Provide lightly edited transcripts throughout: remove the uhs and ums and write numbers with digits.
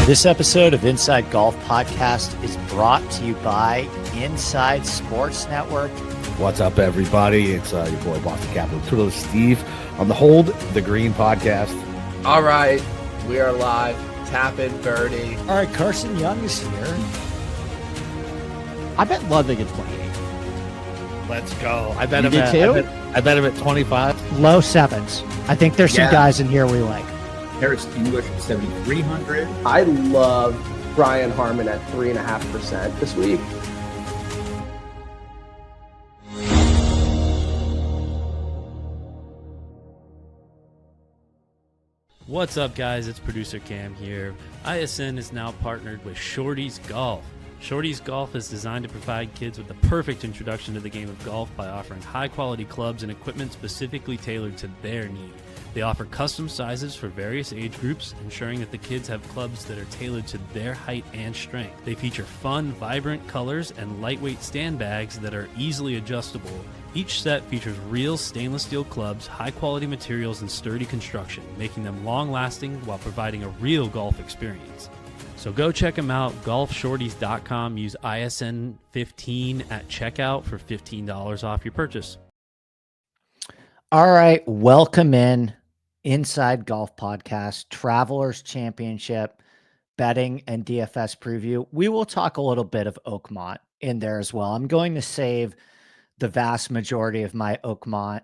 This episode of Inside Golf Podcast is brought to you by Inside Sports Network. What's up, everybody? It's your boy, Boston Capital Tour, Steve, on the Hold the Green podcast. All right, we are live. Tapping birdie. All right, Carson Young is here. I bet Ludwig at 28. Let's go. I bet You him did at, too? I bet him at 25. Low sevens. I think there's some guys in here we like. Harris English at 7,300. I love Brian Harmon at 3.5% this week. What's up, guys? It's producer Cam here. ISN is now partnered with Shorty's Golf. Shorty's Golf is designed to provide kids with the perfect introduction to the game of golf by offering high-quality clubs and equipment specifically tailored to their need. They offer custom sizes for various age groups, ensuring that the kids have clubs that are tailored to their height and strength. They feature fun, vibrant colors and lightweight stand bags that are easily adjustable. Each set features real stainless steel clubs, high-quality materials, and sturdy construction, making them long-lasting while providing a real golf experience. So go check them out, golfshorties.com. Use ISN15 at checkout for $15 off your purchase. All right, welcome in Inside Golf Podcast, Travelers Championship, betting and DFS preview. We will talk a little bit of Oakmont in there as well. I'm going to save the vast majority of my Oakmont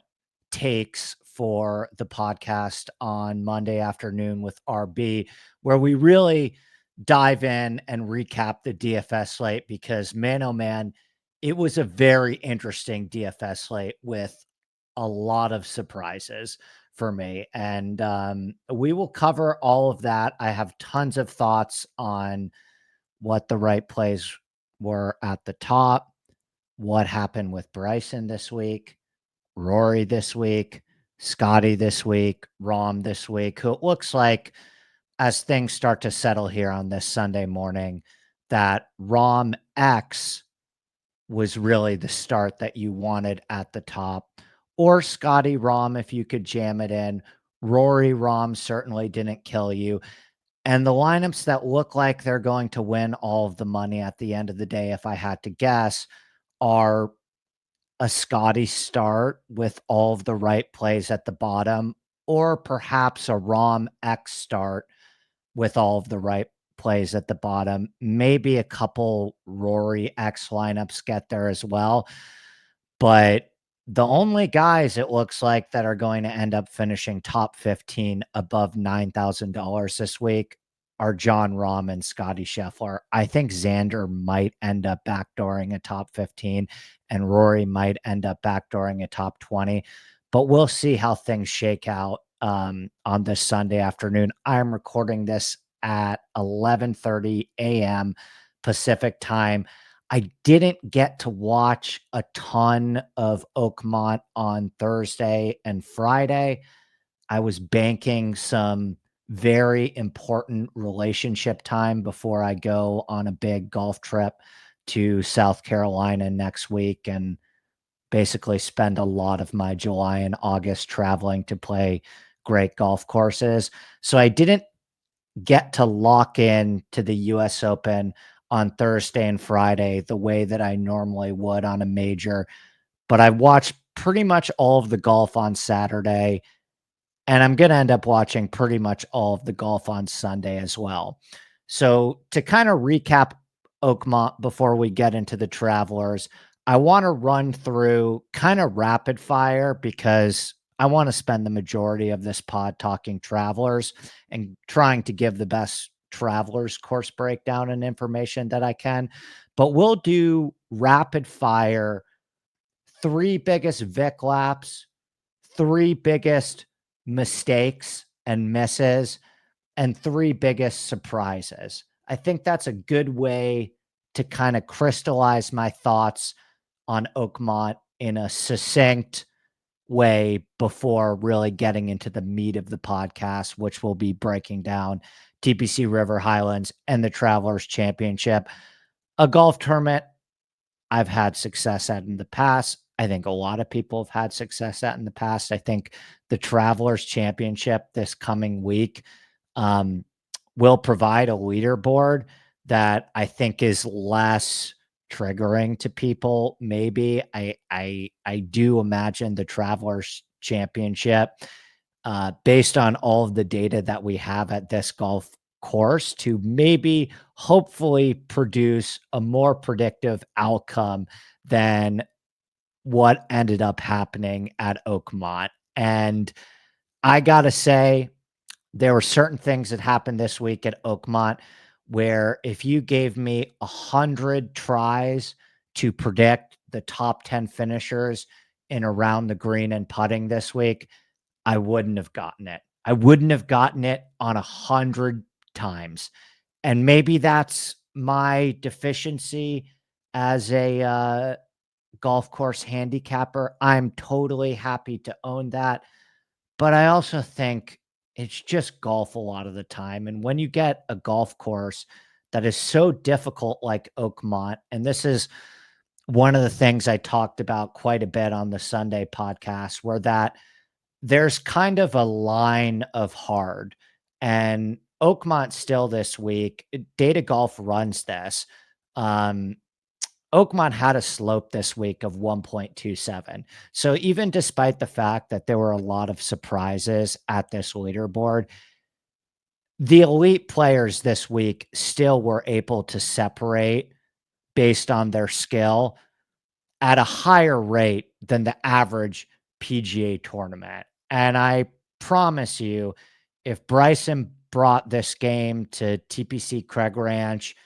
takes for the podcast on Monday afternoon with RB, where we really dive in and recap the DFS slate because, man, oh man, it was a very interesting DFS slate with a lot of surprises for me. And we will cover all of that. I have tons of thoughts on what the right plays were at the top, what happened with Bryson this week, Rory this week, Scotty this week, Rom this week, who it looks like as things start to settle here on this Sunday morning, that Rom X was really the start that you wanted at the top. Or Scotty Rom, if you could jam it in. Rory Rom certainly didn't kill you. And the lineups that look like they're going to win all of the money at the end of the day, if I had to guess, are a Scotty start with all of the right plays at the bottom, or perhaps a Rom X start with all of the right plays at the bottom. Maybe a couple Rory X lineups get there as well. But the only guys it looks like that are going to end up finishing top 15 above $9,000 this week are John Rahm and Scotty Scheffler. I think Xander might end up backdooring a top 15 and Rory might end up backdooring a top 20, but we'll see how things shake out on this Sunday afternoon. I'm recording this at 11:30 a.m. Pacific time. I didn't get to watch a ton of Oakmont on Thursday and Friday. I was banking some very important relationship time before I go on a big golf trip to South Carolina next week and basically spend a lot of my July and August traveling to play great golf courses. So I didn't get to lock in to the US Open on Thursday and Friday the way that I normally would on a major, but I watched pretty much all of the golf on Saturday, and I'm going to end up watching pretty much all of the golf on Sunday as well. So to kind of recap Oakmont before we get into the Travelers, I want to run through kind of rapid fire because I want to spend the majority of this pod talking Travelers and trying to give the best Travelers course breakdown and information that I can, but we'll do rapid fire, 3 biggest Vic laps, 3 biggest mistakes and misses, and 3 biggest surprises. I think that's a good way to kind of crystallize my thoughts on Oakmont in a succinct way before really getting into the meat of the podcast, which will be breaking down TPC River Highlands and the Travelers Championship, a golf tournament I've had success at in the past. I think a lot of people have had success at in the past. I think the Travelers Championship this coming week will provide a leaderboard that I think is less triggering to people. Maybe I do imagine the Travelers Championship, based on all of the data that we have at this golf course, to maybe hopefully produce a more predictive outcome than what ended up happening at Oakmont. And I gotta say, there were certain things that happened this week at Oakmont where if you gave me 100 tries to predict the top 10 finishers in around the green and putting this week, I wouldn't have gotten it. I wouldn't have gotten it on 100 times. And maybe that's my deficiency as a golf course handicapper. I'm totally happy to own that. But I also think it's just golf a lot of the time. And when you get a golf course that is so difficult like Oakmont, and this is one of the things I talked about quite a bit on the Sunday podcast, where that there's kind of a line of hard. And Oakmont still this week, Data Golf runs this. Um, Oakmont had a slope this week of 1.27. So even despite the fact that there were a lot of surprises at this leaderboard, the elite players this week still were able to separate based on their skill at a higher rate than the average PGA tournament. And I promise you, if Bryson brought this game to TPC Craig Ranch,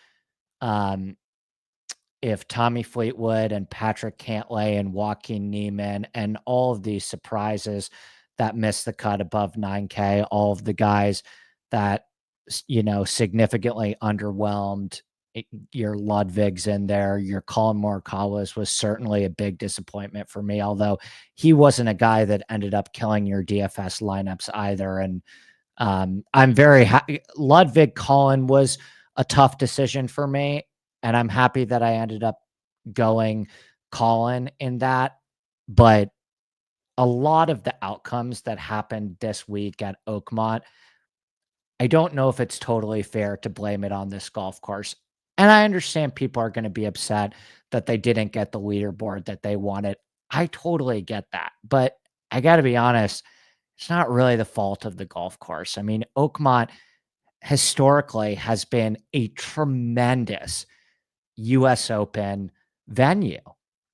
if Tommy Fleetwood and Patrick Cantlay and Joaquin Neiman and all of these surprises that missed the cut above 9K, all of the guys that, significantly underwhelmed, your Ludwig's in there, your Colin Morikawa's was certainly a big disappointment for me, although he wasn't a guy that ended up killing your DFS lineups either. And I'm very happy. Ludwig Colin was a tough decision for me, and I'm happy that I ended up going Colin in that. But a lot of the outcomes that happened this week at Oakmont, I don't know if it's totally fair to blame it on this golf course. And I understand people are going to be upset that they didn't get the leaderboard that they wanted. I totally get that. But I got to be honest, it's not really the fault of the golf course. I mean, Oakmont historically has been a tremendous US Open venue.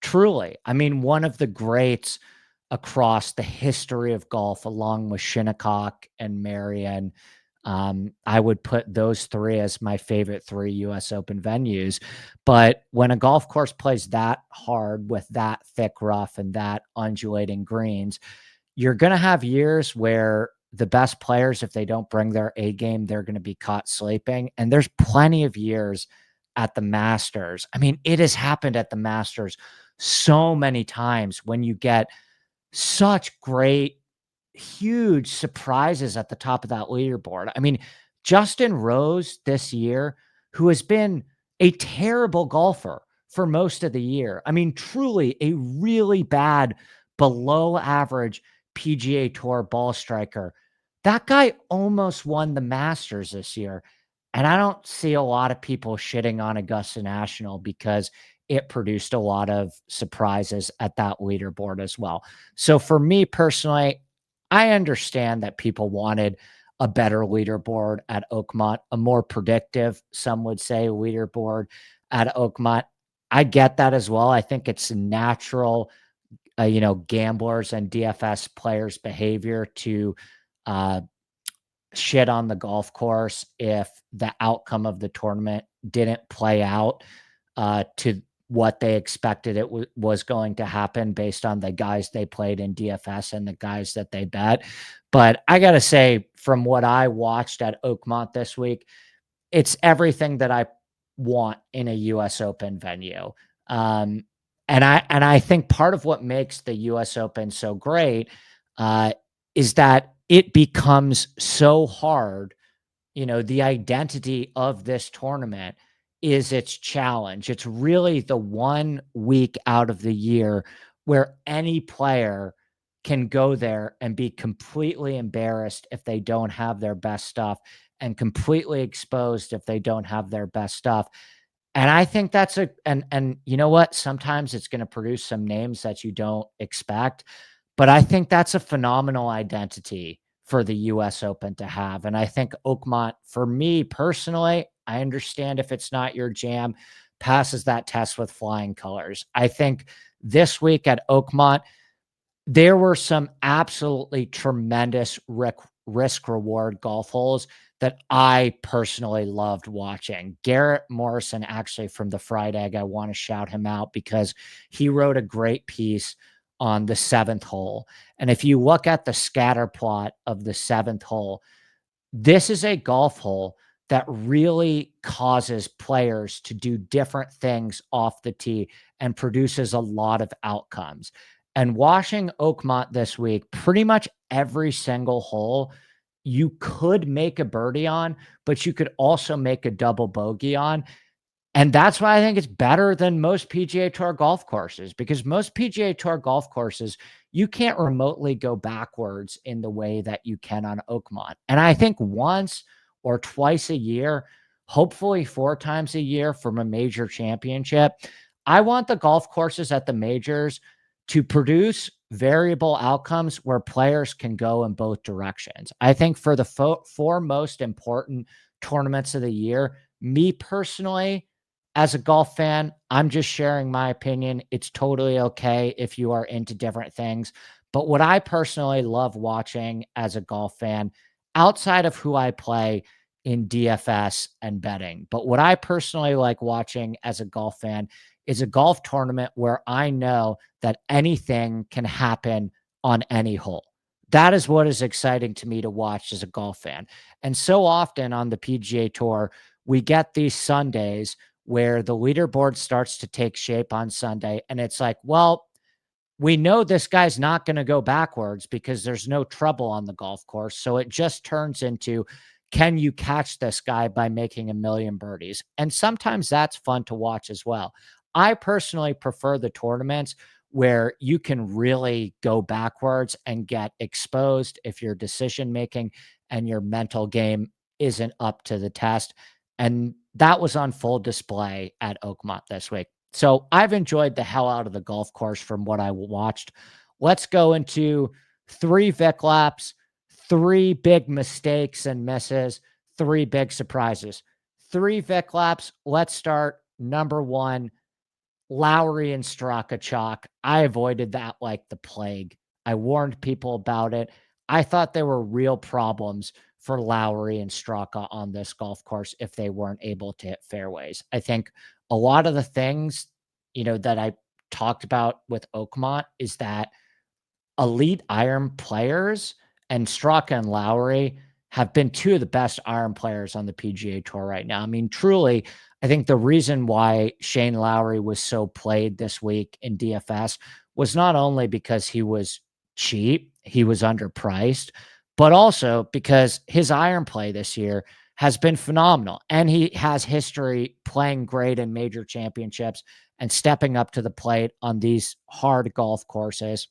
Truly. I mean, one of the greats across the history of golf, along with Shinnecock and Marion. I would put those three as my favorite three US Open venues. But when a golf course plays that hard with that thick rough and that undulating greens, you're going to have years where the best players, if they don't bring their A game, they're going to be caught sleeping. And there's plenty of years at the Masters. I mean, it has happened at the Masters so many times when you get such great, huge surprises at the top of that leaderboard. I mean, Justin Rose this year, who has been a terrible golfer for most of the year. I mean, truly a really bad, below average PGA Tour ball striker. That guy almost won the Masters this year. And I don't see a lot of people shitting on Augusta National because it produced a lot of surprises at that leaderboard as well. So for me personally, I understand that people wanted a better leaderboard at Oakmont, a more predictive, some would say, leaderboard at Oakmont. I get that as well. I think it's natural, gamblers and DFS players' behavior to shit on the golf course if the outcome of the tournament didn't play out to what they expected it was going to happen based on the guys they played in DFS and the guys that they bet. But I got to say, from what I watched at Oakmont this week, it's everything that I want in a US Open venue. And I think part of what makes the US Open so great is that it becomes so hard. The identity of this tournament is its challenge. It's really the 1 week out of the year where any player can go there and be completely embarrassed if they don't have their best stuff and completely exposed if they don't have their best stuff. And I think that's and you know what? Sometimes it's going to produce some names that you don't expect, but I think that's a phenomenal identity for the US Open to have. And I think Oakmont, for me personally, I understand if it's not your jam, passes that test with flying colors. I think this week at Oakmont, there were some absolutely tremendous risk reward golf holes that I personally loved watching. Garrett Morrison, actually from the Fried Egg, I want to shout him out because he wrote a great piece on the 7th hole. And if you look at the scatter plot of the 7th hole, this is a golf hole that really causes players to do different things off the tee and produces a lot of outcomes. And watching Oakmont this week, pretty much every single hole you could make a birdie on, but you could also make a double bogey on. And that's why I think it's better than most PGA Tour golf courses, because most PGA Tour golf courses, you can't remotely go backwards in the way that you can on Oakmont. And I think once or twice a year, hopefully 4 times a year from a major championship, I want the golf courses at the majors to produce variable outcomes where players can go in both directions. I think for the 4 most important tournaments of the year, me personally, as a golf fan, I'm just sharing my opinion. It's totally okay if you are into different things. But what I personally love watching as a golf fan, outside of who I play in DFS and betting, but what I personally like watching as a golf fan is a golf tournament where I know that anything can happen on any hole. That is what is exciting to me to watch as a golf fan. And so often on the PGA Tour, we get these Sundays where the leaderboard starts to take shape on Sunday. And it's like, well, we know this guy's not going to go backwards because there's no trouble on the golf course. So it just turns into, can you catch this guy by making a million birdies? And sometimes that's fun to watch as well. I personally prefer the tournaments where you can really go backwards and get exposed if your decision making and your mental game isn't up to the test. And that was on full display at Oakmont this week. So I've enjoyed the hell out of the golf course from what I watched. Let's go into 3 Vic laps, 3 big mistakes and misses, 3 big surprises. 3 Vic laps. Let's start. Number 1, Lowry and Straka chalk. I avoided that like the plague. I warned people about it. I thought there were real problems for Lowry and Straka on this golf course if they weren't able to hit fairways. I think a lot of the things, that I talked about with Oakmont is that elite iron players and Straka and Lowry have been 2 of the best iron players on the PGA Tour right now. I mean, truly, I think the reason why Shane Lowry was so played this week in DFS was not only because he was cheap, he was underpriced, but also because his iron play this year has been phenomenal. And he has history playing great in major championships and stepping up to the plate on these hard golf courses.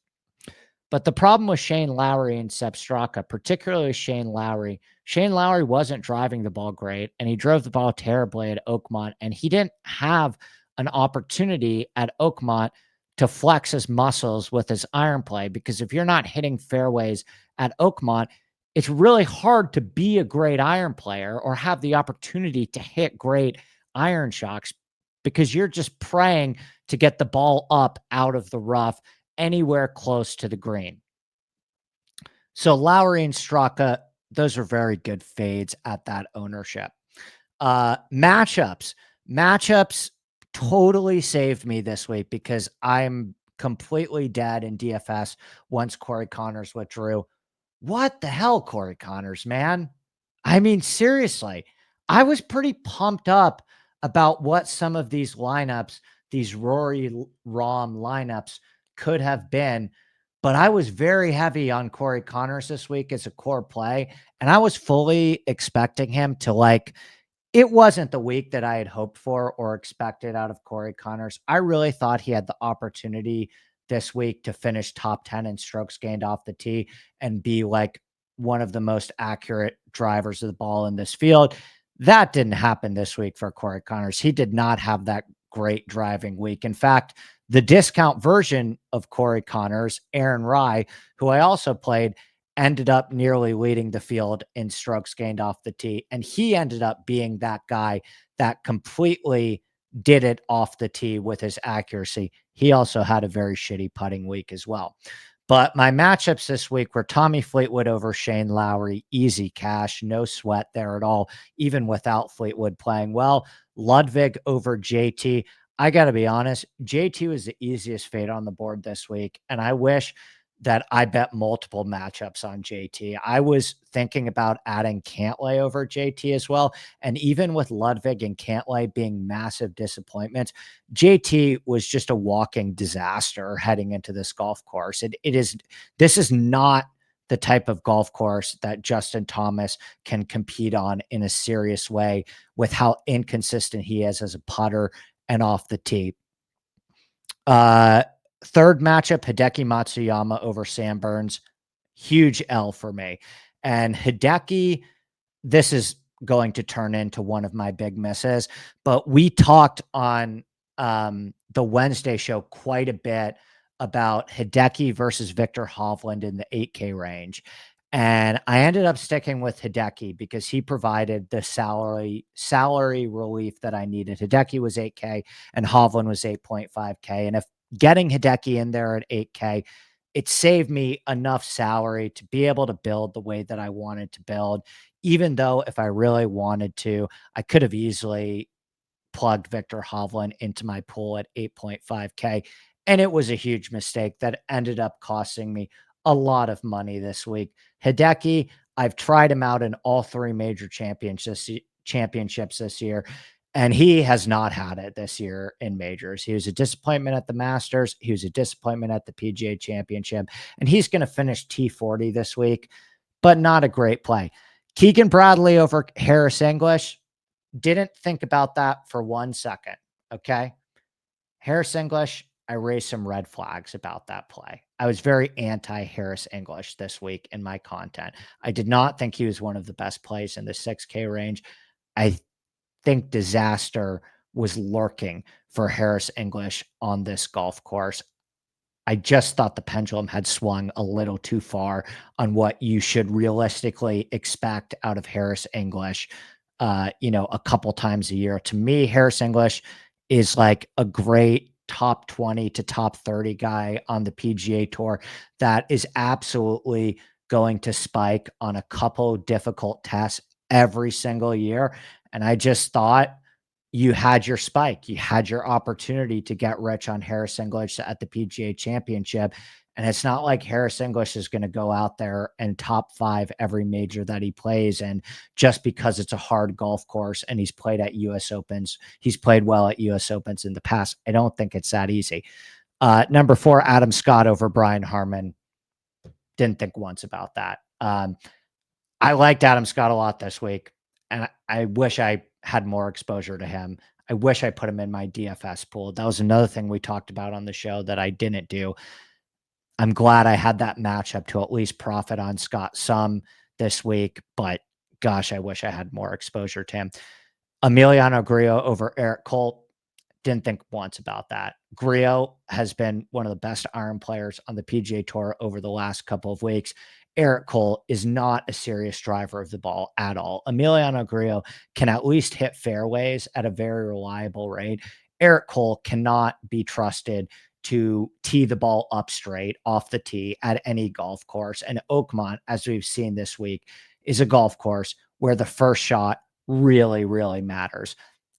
But the problem with Shane Lowry and Sepp Straka, particularly Shane Lowry wasn't driving the ball great, and he drove the ball terribly at Oakmont, and he didn't have an opportunity at Oakmont to flex his muscles with his iron play, because if you're not hitting fairways at Oakmont, it's really hard to be a great iron player or have the opportunity to hit great iron shots because you're just praying to get the ball up out of the rough anywhere close to the green. So Lowry and Straka, those are very good fades at that ownership. Matchups totally saved me this week because I'm completely dead in DFS once Corey Connors withdrew. What the hell, Corey Connors, man? I mean, seriously, I was pretty pumped up about what some of these lineups, these Rory Rahm lineups could have been, but I was very heavy on Corey Connors this week as a core play, and I was fully expecting him to it wasn't the week that I had hoped for or expected out of Corey Connors. I really thought he had the opportunity this week to finish top 10 in strokes gained off the tee and be one of the most accurate drivers of the ball in this field. That didn't happen this week for Corey Connors. He did not have that great driving week. In fact, the discount version of Corey Connors, Aaron Rye, who I also played, ended up nearly leading the field in strokes gained off the tee. And he ended up being that guy that completely did it off the tee with his accuracy. He also had a very shitty putting week as well. But my matchups this week were Tommy Fleetwood over Shane Lowry, easy cash, no sweat there at all, even without Fleetwood playing well. Ludwig over JT. I got to be honest, JT was the easiest fade on the board this week, and I wish that I bet multiple matchups on JT. I was thinking about adding Cantlay over JT as well, and even with Ludwig and Cantlay being massive disappointments, JT was just a walking disaster heading into this golf course. This is not the type of golf course that Justin Thomas can compete on in a serious way with how inconsistent he is as a putter and off the tee. Third matchup, Hideki Matsuyama over Sam Burns. Huge L for me. And Hideki, this is going to turn into one of my big misses, but we talked on the Wednesday show quite a bit about Hideki versus Victor Hovland in the 8K range. And I ended up sticking with Hideki because he provided the salary relief that I needed. Hideki was 8K and Hovland was 8.5K. And if getting Hideki in there at 8K, it saved me enough salary to be able to build the way that I wanted to build, even though if I really wanted to, I could have easily plugged Victor Hovland into my pool at 8.5K. And it was a huge mistake that ended up costing me a lot of money this week. Hideki, I've tried him out in all three major championships this year, and he has not had it this year in majors. He was a disappointment at the Masters. He was a disappointment at the PGA Championship, and he's going to finish T40 this week, but not a great play. Keegan Bradley over Harris English. Didn't think about that for 1 second. Okay. Harris English, I raised some red flags about that play. I was very anti Harris English this week in my content. I did not think he was one of the best plays in the 6K range. I think disaster was lurking for Harris English on this golf course. I just thought the pendulum had swung a little too far on what you should realistically expect out of Harris English, a couple times a year. To me, Harris English is like a great top 20 to top 30 guy on the PGA Tour that is absolutely going to spike on a couple difficult tests every single year. And I just thought you had your spike. You had your opportunity to get rich on Harris English at the PGA Championship. And it's not like Harris English is going to go out there and top 5 every major that he plays. And just because it's a hard golf course and he's played at US Opens, he's played well at US Opens in the past. I don't think it's that easy. Number 4, Adam Scott over Brian Harman. Didn't think once about that. I liked Adam Scott a lot this week, and I wish I had more exposure to him. I wish I put him in my DFS pool. That was another thing we talked about on the show that I didn't do. I'm glad I had that matchup to at least profit on Scott some this week, but gosh, I wish I had more exposure to him. Emiliano Grillo over Eric Colt. Didn't think once about that. Grillo has been one of the best iron players on the PGA Tour over the last couple of weeks. Eric Cole is not a serious driver of the ball at all. Emiliano Grillo can at least hit fairways at a very reliable rate. Eric Cole cannot be trusted to tee the ball up straight off the tee at any golf course. And Oakmont, as we've seen this week, is a golf course where the first shot really, really matters.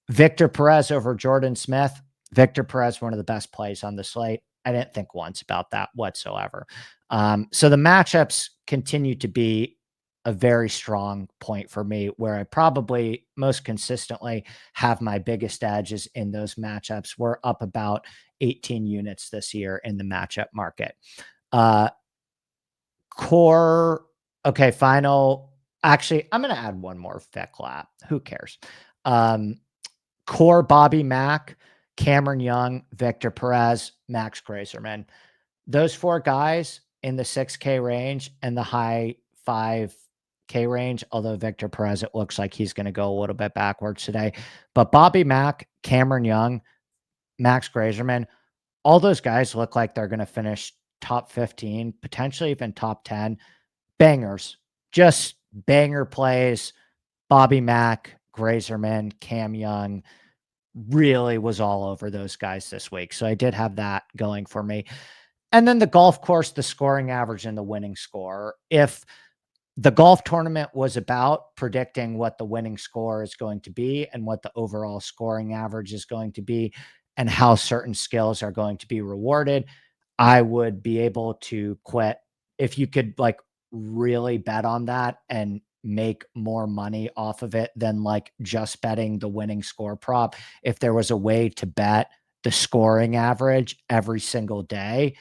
Victor Perez over Jordan Smith. Victor Perez, one of the best plays on the slate. I didn't think once about that whatsoever. So the matchups continue to be a very strong point for me, where I probably most consistently have my biggest edges in those matchups. We're up about 18 units this year in the matchup market. Core. Okay. Final. Actually, I'm going to add one more Vic lap. Who cares? Core, Bobby Mack, Cameron Young, Victor Perez, Max Grazerman. Those 4 guys in the 6K range and the high 5K range, although Victor Perez, it looks like he's going to go a little bit backwards today. But Bobby Mack, Cameron Young, Max Grazerman, all those guys look like they're going to finish top 15, potentially even top 10. Bangers, just banger plays. Bobby Mack, Grazerman, Cam Young, really was all over those guys this week. So I did have that going for me. And then the golf course, the scoring average and the winning score. If the golf tournament was about predicting what the winning score is going to be and what the overall scoring average is going to be and how certain skills are going to be rewarded, I would be able to quit. If you could like really bet on that and make more money off of it than like just betting the winning score prop, if there was a way to bet the scoring average every single day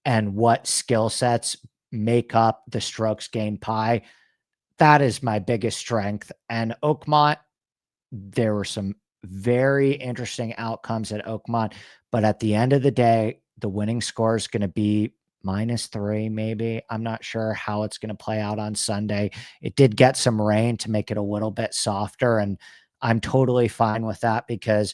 and what skill sets make up the strokes gained pie, that is my biggest strength. And Oakmont, there were some very interesting outcomes at Oakmont, but at the end of the day, the winning score is going to be -3, maybe. I'm not sure how it's going to play out on Sunday. It did get some rain to make it a little bit softer, and I'm totally fine with that because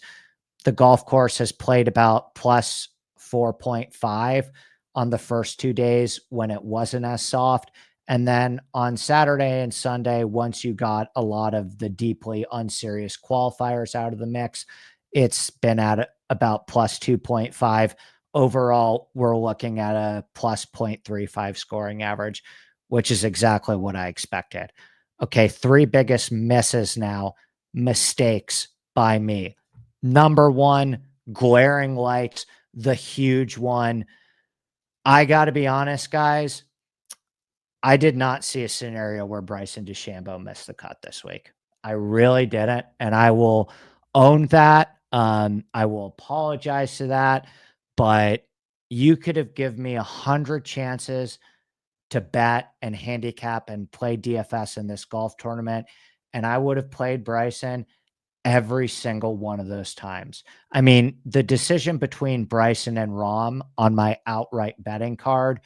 the golf course has played about plus 4.5 on the first 2 days when it wasn't as soft. And then on Saturday and Sunday, once you got a lot of the deeply unserious qualifiers out of the mix, it's been at about plus 2.5. Overall, we're looking at a plus 0.35 scoring average, which is exactly what I expected. Okay, 3 biggest misses now, mistakes by me. Number 1, glaring lights, the huge one. I got to be honest, guys. I did not see a scenario where Bryson DeChambeau missed the cut this week. I really didn't, and I will own that. I will apologize to that, but you could have given me 100 chances to bet and handicap and play DFS in this golf tournament, and I would have played Bryson every single one of those times. I mean, the decision between Bryson and Rahm on my outright betting card,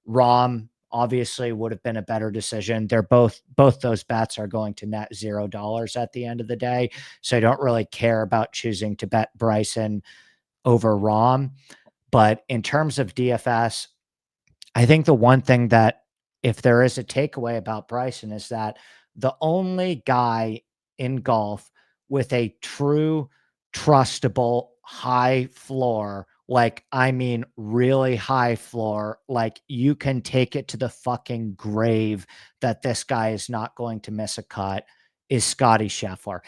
Rahm obviously would have been a better decision. They're both those bets are going to net $0 at the end of the day. So I don't really care about choosing to bet Bryson over Rahm. But in terms of DFS, I think the one thing that if there is a takeaway about Bryson is that the only guy in golf with a true trustable high floor, like, I mean, really high floor, like you can take it to the fucking grave that this guy is not going to miss a cut, is Scotty Scheffler.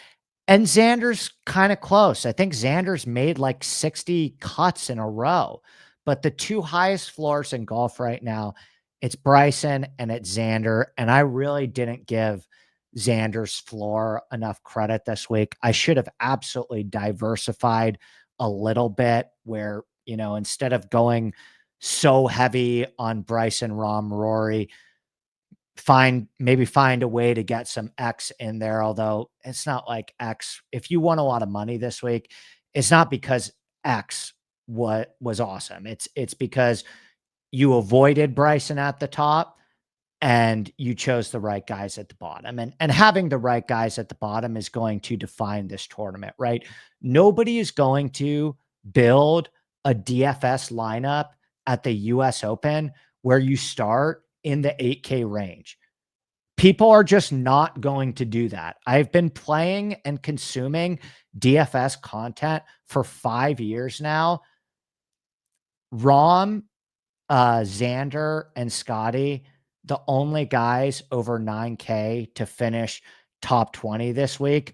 And Xander's kind of close. I think Xander's made like 60 cuts in a row, but the 2 highest floors in golf right now, it's Bryson and it's Xander. And I really didn't give Xander's floor enough credit this week. I should have absolutely diversified a little bit where, you know, instead of going so heavy on Bryson, Rahm, Rory, maybe find a way to get some X in there. Although it's not like X, if you won a lot of money this week, it's not because X what was awesome. It's because you avoided Bryson at the top and you chose the right guys at the bottom. And having the right guys at the bottom is going to define this tournament, right? Nobody is going to build a DFS lineup at the US Open where you start in the 8K range. People are just not going to do that. I've been playing and consuming DFS content for 5 years now. Rahm, Xander, and Scotty, the only guys over 9K to finish top 20 this week.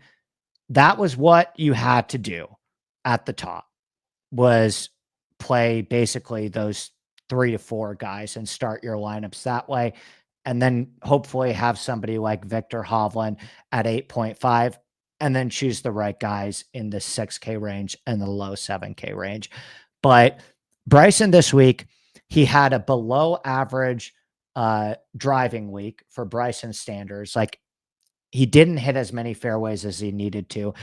That was what you had to do at the top, was play basically those 3 to 4 guys and start your lineups that way. And then hopefully have somebody like Victor Hovland at 8.5 and then choose the right guys in the 6K range and the low 7K range. But Bryson this week, he had a below average driving week for Bryson standards. Like, he didn't hit as many fairways as he needed to.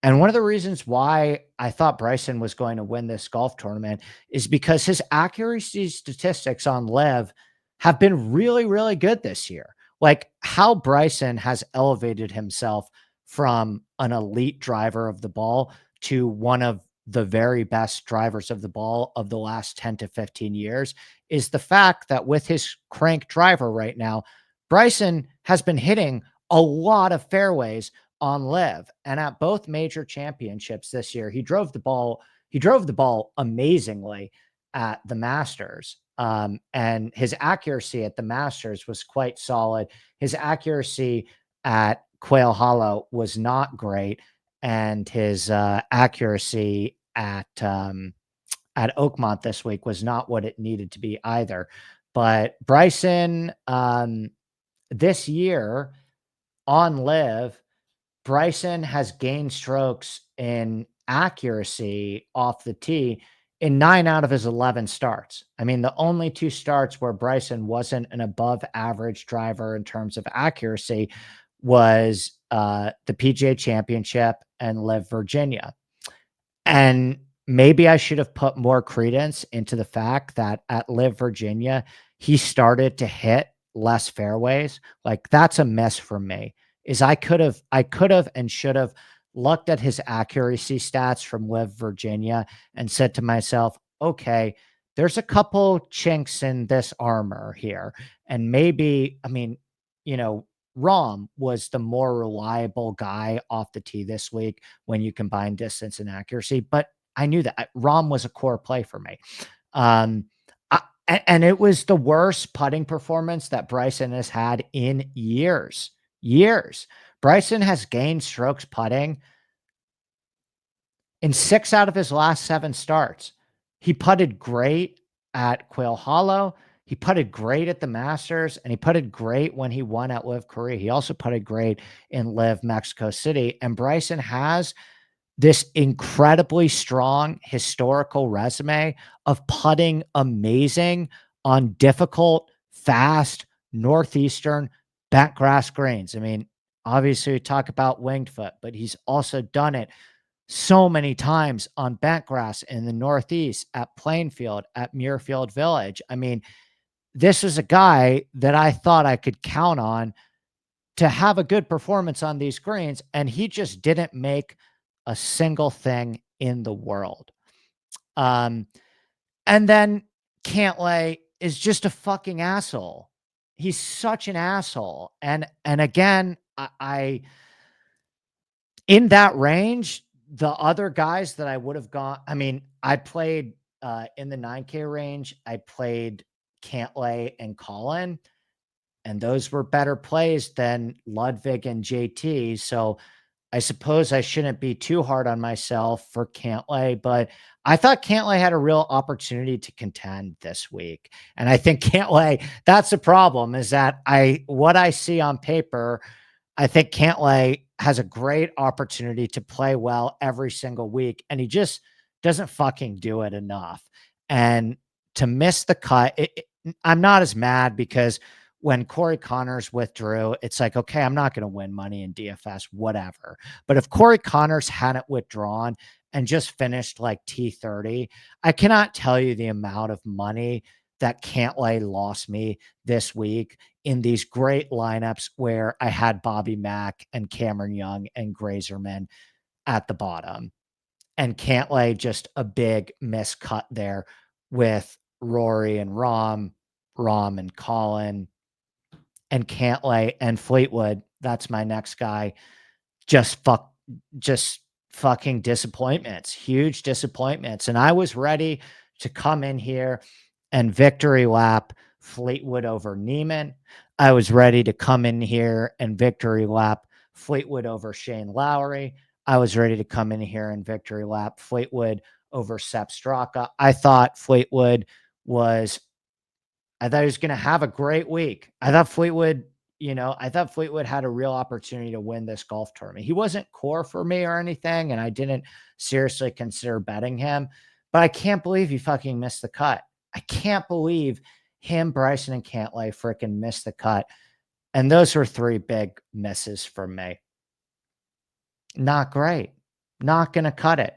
And one of the reasons why I thought Bryson was going to win this golf tournament is because his accuracy statistics on LIV have been really, really good this year. like how Bryson has elevated himself from an elite driver of the ball to one of the very best drivers of the ball of the last 10 to 15 years is the fact that with his crank driver right now, Bryson has been hitting a lot of fairways on live, and at both major championships this year, he drove the ball amazingly at the Masters. And his accuracy at the Masters was quite solid. His accuracy at Quail Hollow was not great, and his accuracy at Oakmont this week was not what it needed to be either. But Bryson, this year on live, Bryson has gained strokes in accuracy off the tee in 9 out of his 11 starts. I mean, the only 2 starts where Bryson wasn't an above average driver in terms of accuracy was the PGA Championship and Live Virginia. And maybe I should have put more credence into the fact that at Live Virginia, he started to hit less fairways. Like, that's a miss for me. Is I could have and should have looked at his accuracy stats from Live Virginia and said to myself, okay, there's a couple chinks in this armor here. And maybe, I mean, Rahm was the more reliable guy off the tee this week when you combine distance and accuracy, but I knew that Rahm was a core play for me. And it was the worst putting performance that Bryson has had in years. Bryson has gained strokes putting in 6 out of his last 7 starts. He putted great at Quail Hollow. He putted great at the Masters, and he putted great when he won at Live Korea. He also putted great in Live Mexico City. And Bryson has this incredibly strong historical resume of putting amazing on difficult, fast, northeastern bent grass greens. I mean, obviously we talk about winged foot, but he's also done it so many times on bent grass in the Northeast, at Plainfield, at Muirfield Village. I mean, this is a guy that I thought I could count on to have a good performance on these greens, and he just didn't make a single thing in the world. And then Cantlay is just a fucking asshole. He's such an asshole. And again, I in that range, the other guys that I would have gone, I mean, I played in the 9K range, I played Cantlay and Colin, and those were better plays than Ludwig and JT. So I suppose I shouldn't be too hard on myself for Cantlay, but I thought Cantlay had a real opportunity to contend this week. And I think Cantlay, that's the problem, is that what I see on paper, I think Cantlay has a great opportunity to play well every single week, and he just doesn't fucking do it enough. And to miss the cut, I'm not as mad, because when Corey Connors withdrew, it's like, okay, I'm not going to win money in DFS, whatever. But if Corey Connors hadn't withdrawn and just finished like T30, I cannot tell you the amount of money that Cantlay lost me this week in these great lineups where I had Bobby Mack and Cameron Young and Grazerman at the bottom. And Cantlay just a big miscut there with Rory and Rahm and Colin, and Cantlay and Fleetwood. That's my next guy. Just fucking disappointments, huge disappointments. And I was ready to come in here and victory lap Fleetwood over Neiman. I was ready to come in here and victory lap Fleetwood over Shane Lowry. I was ready to come in here and victory lap Fleetwood over Sepp Straka. I thought Fleetwood was going to have a great week. I thought Fleetwood had a real opportunity to win this golf tournament. He wasn't core for me or anything, and I didn't seriously consider betting him, but I can't believe he fucking missed the cut. I can't believe him, Bryson, and Cantlay freaking missed the cut. And those were 3 big misses for me. Not great. Not going to cut it.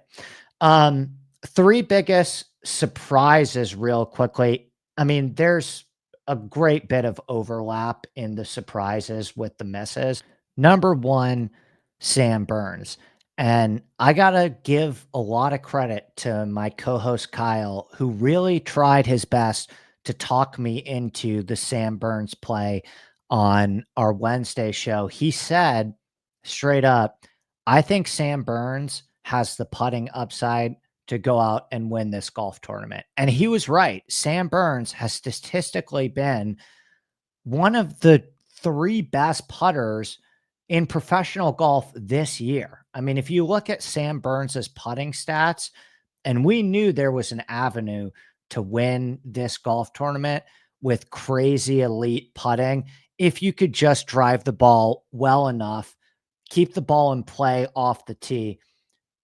3 biggest surprises real quickly. I mean, there's a great bit of overlap in the surprises with the misses. Number one, Sam Burns. And I got to give a lot of credit to my co-host Kyle, who really tried his best to talk me into the Sam Burns play on our Wednesday show. He said straight up, I think Sam Burns has the putting upside to go out and win this golf tournament. And he was right. Sam Burns has statistically been one of the 3 best putters in professional golf this year. I mean, if you look at Sam Burns's putting stats, and we knew there was an avenue to win this golf tournament with crazy elite putting, if you could just drive the ball well enough, keep the ball in play off the tee,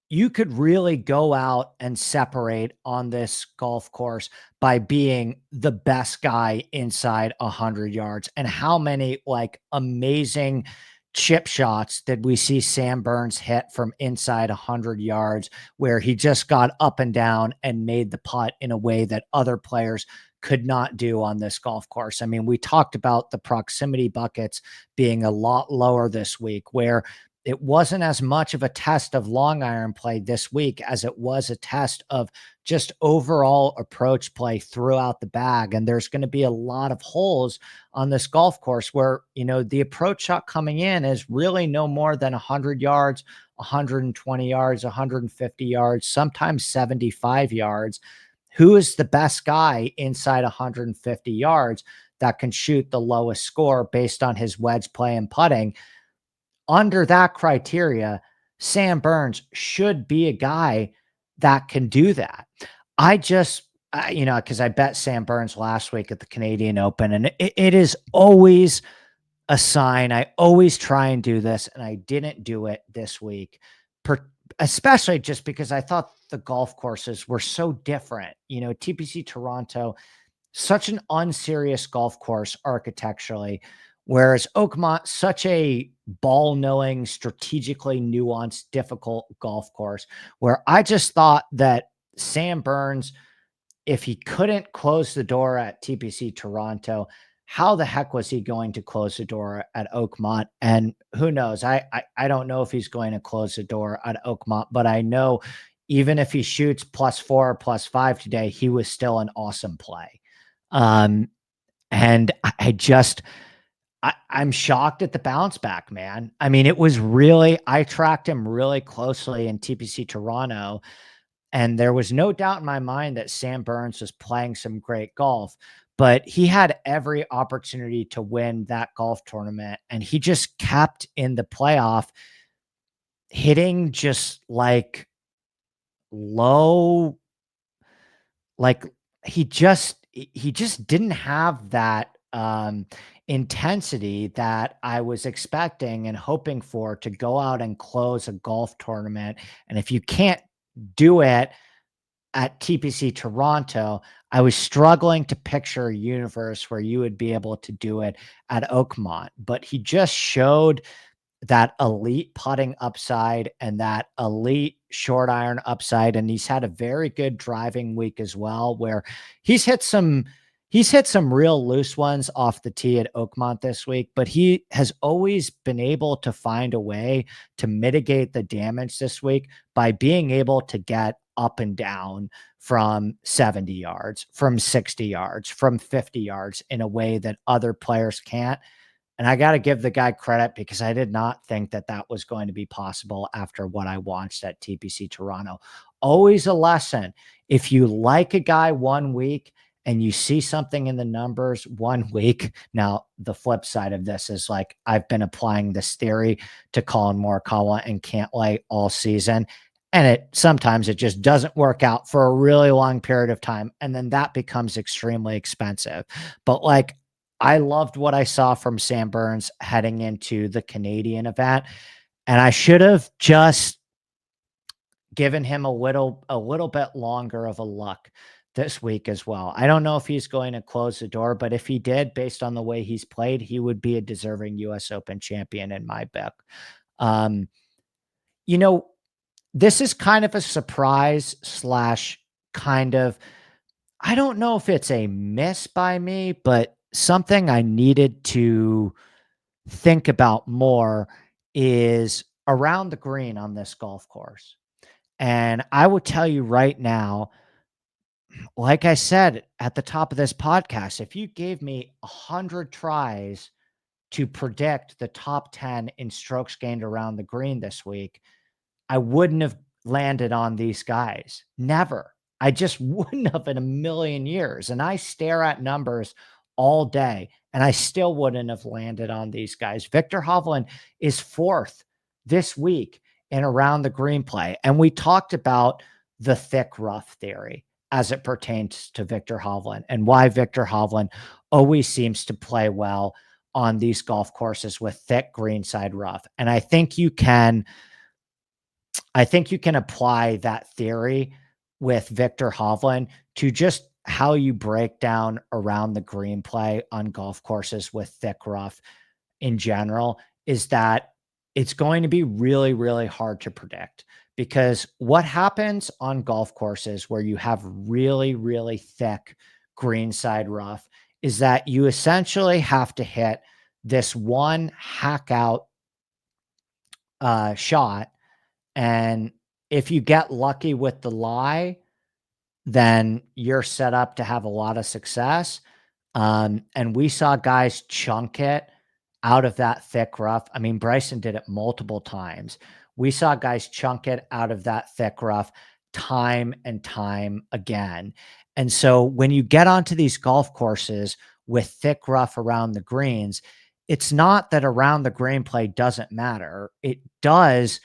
you could really go out and separate on this golf course by being the best guy inside 100 yards. And how many like amazing chip shots did we see Sam Burns hit from inside 100 yards where he just got up and down and made the putt in a way that other players could not do on this golf course. I mean, we talked about the proximity buckets being a lot lower this week, where it wasn't as much of a test of long iron play this week as it was a test of just overall approach play throughout the bag. And there's going to be a lot of holes on this golf course where, you know, the approach shot coming in is really no more than 100 yards, 120 yards, 150 yards, sometimes 75 yards. Who is the best guy inside 150 yards that can shoot the lowest score based on his wedge play and putting? Under that criteria, Sam Burns should be a guy that can do that. I just, you know, because I bet Sam Burns last week at the Canadian Open, and it is always a sign. I always try and do this, and I didn't do it this week, especially just because I thought the golf courses were so different. You know, TPC Toronto, such an unserious golf course architecturally, whereas Oakmont, such a ball knowing, strategically nuanced, difficult golf course, where I just thought that Sam Burns, if he couldn't close the door at TPC Toronto, how the heck was he going to close the door at Oakmont? And who knows? I don't know if he's going to close the door at Oakmont, but I know even if he shoots +4 or +5 today, he was still an awesome play. And I'm shocked at the bounce back, man. I mean, it was really, I tracked him really closely in TPC Toronto, and there was no doubt in my mind that Sam Burns was playing some great golf, but he had every opportunity to win that golf tournament. And he just kept in the playoff hitting just like low, like he just didn't have that intensity that I was expecting and hoping for to go out and close a golf tournament. And if you can't do it at TPC Toronto, I was struggling to picture a universe where you would be able to do it at Oakmont. But he just showed that elite putting upside and that elite short iron upside. And he's had a very good driving week as well, where he's hit some real loose ones off the tee at Oakmont this week, but he has always been able to find a way to mitigate the damage this week by being able to get up and down from 70 yards, from 60 yards, from 50 yards in a way that other players can't. And I got to give the guy credit because I did not think that that was going to be possible after what I watched at TPC Toronto. Always a lesson. If you like a guy 1 week and you see something in the numbers 1 week, now the flip side of this is like, I've been applying this theory to Colin Morikawa and Cantlay all season. And sometimes it just doesn't work out for a really long period of time. And then that becomes extremely expensive. But like, I loved what I saw from Sam Burns heading into the Canadian event. And I should have just given him a little bit longer of a luck this week as well. I don't know if he's going to close the door, but if he did, based on the way he's played, he would be a deserving US Open champion in my book. You know, this is kind of a surprise / kind of, I don't know if it's a miss by me, but something I needed to think about more is around the green on this golf course. And I will tell you right now, like I said at the top of this podcast, if you gave me 100 tries to predict the top 10 in strokes gained around the green this week, I wouldn't have landed on these guys. Never. I just wouldn't have in a million years. And I stare at numbers all day and I still wouldn't have landed on these guys. Victor Hovland is 4th this week in around the green play. And we talked about the thick rough theory as it pertains to Victor Hovland and why Victor Hovland always seems to play well on these golf courses with thick greenside rough. And I think you can apply that theory with Victor Hovland to just how you break down around the green play on golf courses with thick rough in general, is that it's going to be really, really hard to predict, because what happens on golf courses where you have really, really thick greenside rough is that you essentially have to hit this one hack out shot. And if you get lucky with the lie, then you're set up to have a lot of success. And we saw guys chunk it out of that thick rough. I mean, Bryson did it multiple times. We saw guys chunk it out of that thick rough time and time again. And so when you get onto these golf courses with thick rough around the greens, it's not that around the green play doesn't matter. It does,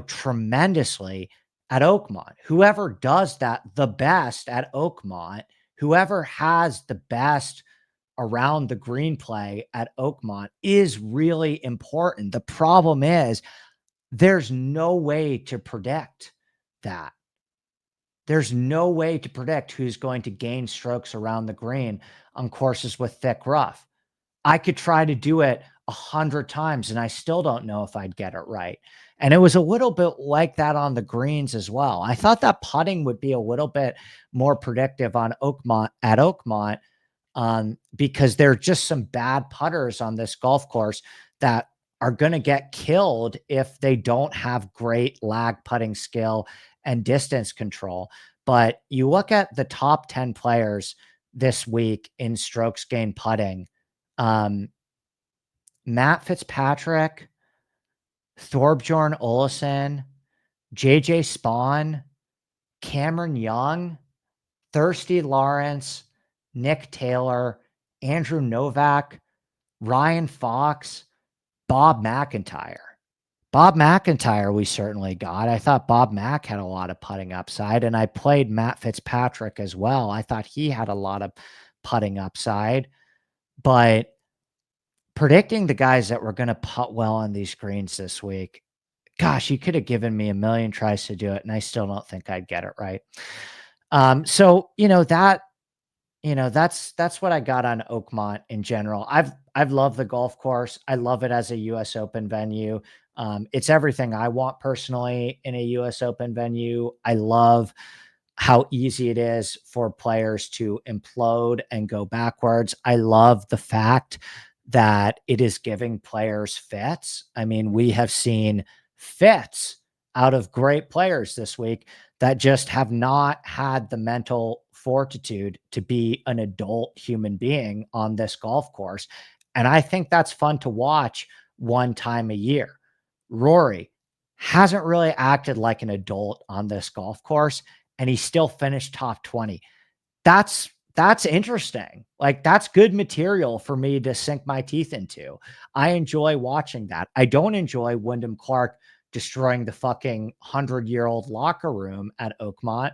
tremendously at Oakmont. Whoever does that the best at Oakmont, whoever has the best around the green play at Oakmont is really important. The problem is there's no way to predict that. There's no way to predict who's going to gain strokes around the green on courses with thick rough. I could try to do it 100 times and I still don't know if I'd get it right. And it was a little bit like that on the greens as well. I thought that putting would be a little bit more predictive on Oakmont, because there are just some bad putters on this golf course that are going to get killed if they don't have great lag putting skill and distance control. But you look at the top 10 players this week in strokes gained putting, Matt Fitzpatrick, Thorbjorn Olesen, JJ Spawn, Cameron Young, Thirsty Lawrence, Nick Taylor, Andrew Novak, Ryan Fox, Bob McIntyre. Bob McIntyre we certainly got. I thought Bob Mack had a lot of putting upside, and I played Matt Fitzpatrick as well. I thought he had a lot of putting upside, but predicting the guys that were going to putt well on these greens this week, gosh, you could have given me a million tries to do it, and I still don't think I'd get it right. So that's what I got on Oakmont in general. I've loved the golf course. I love it as a US Open venue. It's everything I want personally in a US Open venue. I love how easy it is for players to implode and go backwards. I love the fact that it is giving players fits. I mean, we have seen fits out of great players this week that just have not had the mental fortitude to be an adult human being on this golf course. And I think that's fun to watch one time a year. Rory hasn't really acted like an adult on this golf course, and he still finished top 20. That's interesting. Like, that's good material for me to sink my teeth into. I enjoy watching that. I don't enjoy Wyndham Clark destroying the fucking 100-year-old locker room at Oakmont,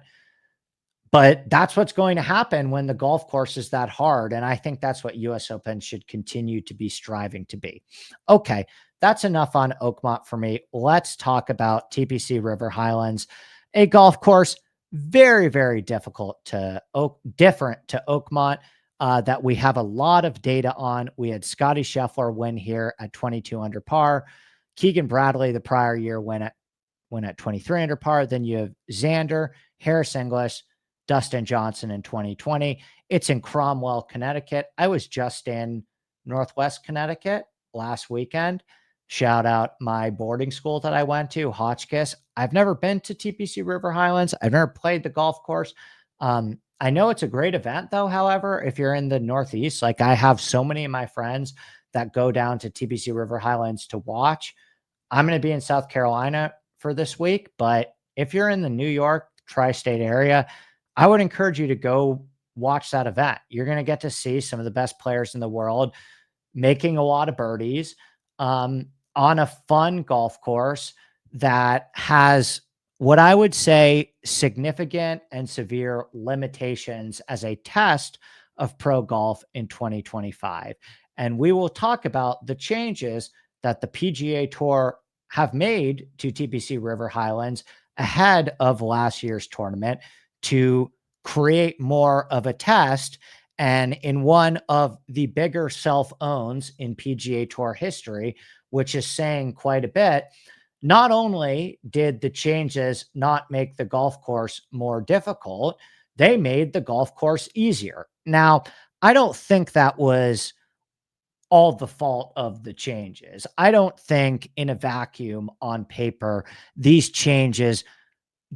but that's what's going to happen when the golf course is that hard. And I think that's what US Open should continue to be striving to be. Okay, that's enough on Oakmont for me. Let's talk about TPC River Highlands, a golf course very, very different to Oakmont, that we have a lot of data on. We had Scotty Scheffler win here at 22 under par. Keegan Bradley the prior year went at 23 under par. Then you have Xander, Harris English, Dustin Johnson in 2020. It's in Cromwell, Connecticut. I was just in Northwest Connecticut last weekend. Shout out my boarding school that I went to, Hotchkiss. I've never been to TPC River Highlands. I've never played the golf course. I know it's a great event, though. However, if you're in the Northeast, like I have so many of my friends that go down to TPC River Highlands to watch. I'm going to be in South Carolina for this week, but if you're in the New York tri-state area, I would encourage you to go watch that event. You're going to get to see some of the best players in the world making a lot of birdies on a fun golf course that has what I would say significant and severe limitations as a test of pro golf in 2025. And we will talk about the changes that the PGA Tour have made to TPC River Highlands ahead of last year's tournament to create more of a test. And in one of the bigger self-owns in PGA Tour history, which is saying quite a bit, not only did the changes not make the golf course more difficult, they made the golf course easier. Now, I don't think that was all the fault of the changes. I don't think in a vacuum on paper, these changes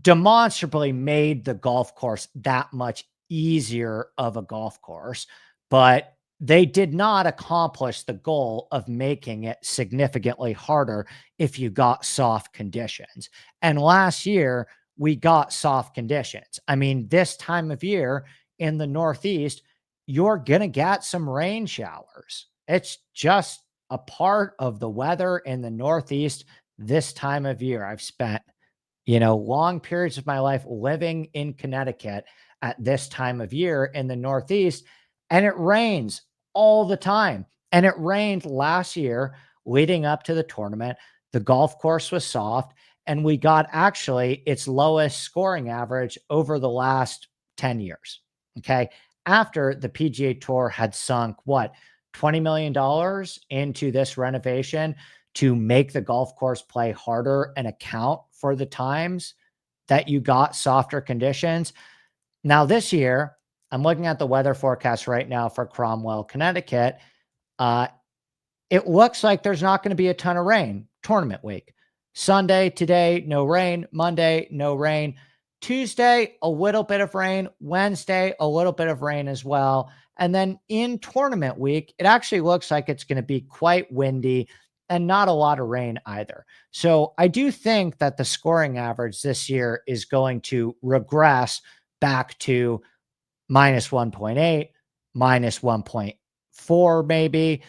demonstrably made the golf course that much easier of a golf course, but they did not accomplish the goal of making it significantly harder if you got soft conditions. And last year, we got soft conditions. I mean, this time of year in the Northeast, you're going to get some rain showers. It's just a part of the weather in the Northeast this time of year. I've spent, long periods of my life living in Connecticut at this time of year in the Northeast, and it rains all the time. And it rained last year leading up to the tournament. The golf course was soft, and we got actually its lowest scoring average over the last 10 years. Okay. After the PGA Tour had sunk $20 million into this renovation to make the golf course play harder and account for the times that you got softer conditions. Now, this year, I'm looking at the weather forecast right now for Cromwell, Connecticut. It looks like there's not going to be a ton of rain tournament week. Sunday, today, no rain. Monday, no rain. Tuesday, a little bit of rain. Wednesday, a little bit of rain as well. And then in tournament week, it actually looks like it's going to be quite windy and not a lot of rain either. So I do think that the scoring average this year is going to regress back to minus 1.8, minus 1.4, maybe.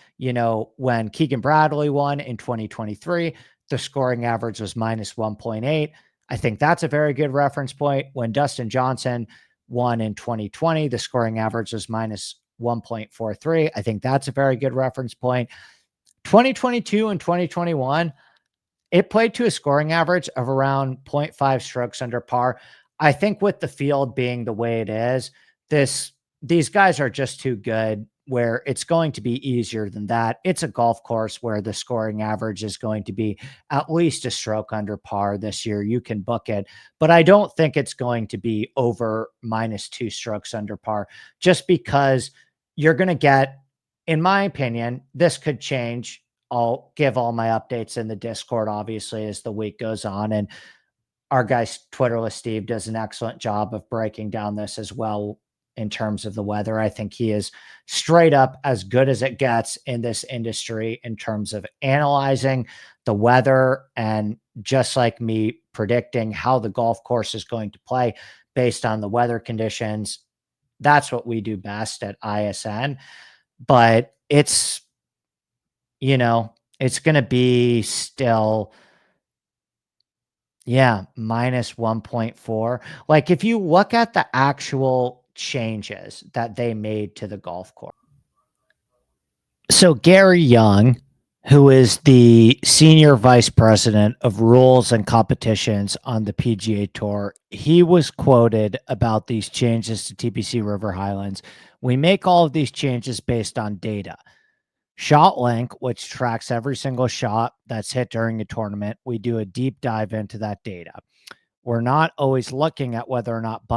When Keegan Bradley won in 2023, the scoring average was minus 1.8. I think that's a very good reference point. When Dustin Johnson won in 2020, the scoring average was minus 1.43. I think that's a very good reference point. 2022 and 2021, it played to a scoring average of around 0.5 strokes under par. I think with the field being the way it is, these guys are just too good where it's going to be easier than that. It's a golf course where the scoring average is going to be at least a stroke under par this year. You can book it, but I don't think it's going to be over minus 2 strokes under par, just because you're going to get, in my opinion, this could change. I'll give all my updates in the Discord, obviously, as the week goes on. And our guy, Twitterless Steve, does an excellent job of breaking down this as well in terms of the weather. I think he is straight up as good as it gets in this industry in terms of analyzing the weather, and just like me, predicting how the golf course is going to play based on the weather conditions. That's what we do best at ISN. But it's going to be still, minus 1.4. Like, if you look at the actual changes that they made to the golf course. So Gary Young, who is the senior vice president of rules and competitions on the PGA Tour, he was quoted about these changes to TPC River Highlands. We make all of these changes based on data. ShotLink, which tracks every single shot that's hit during a tournament, we do a deep dive into that data. We're not always looking at whether or not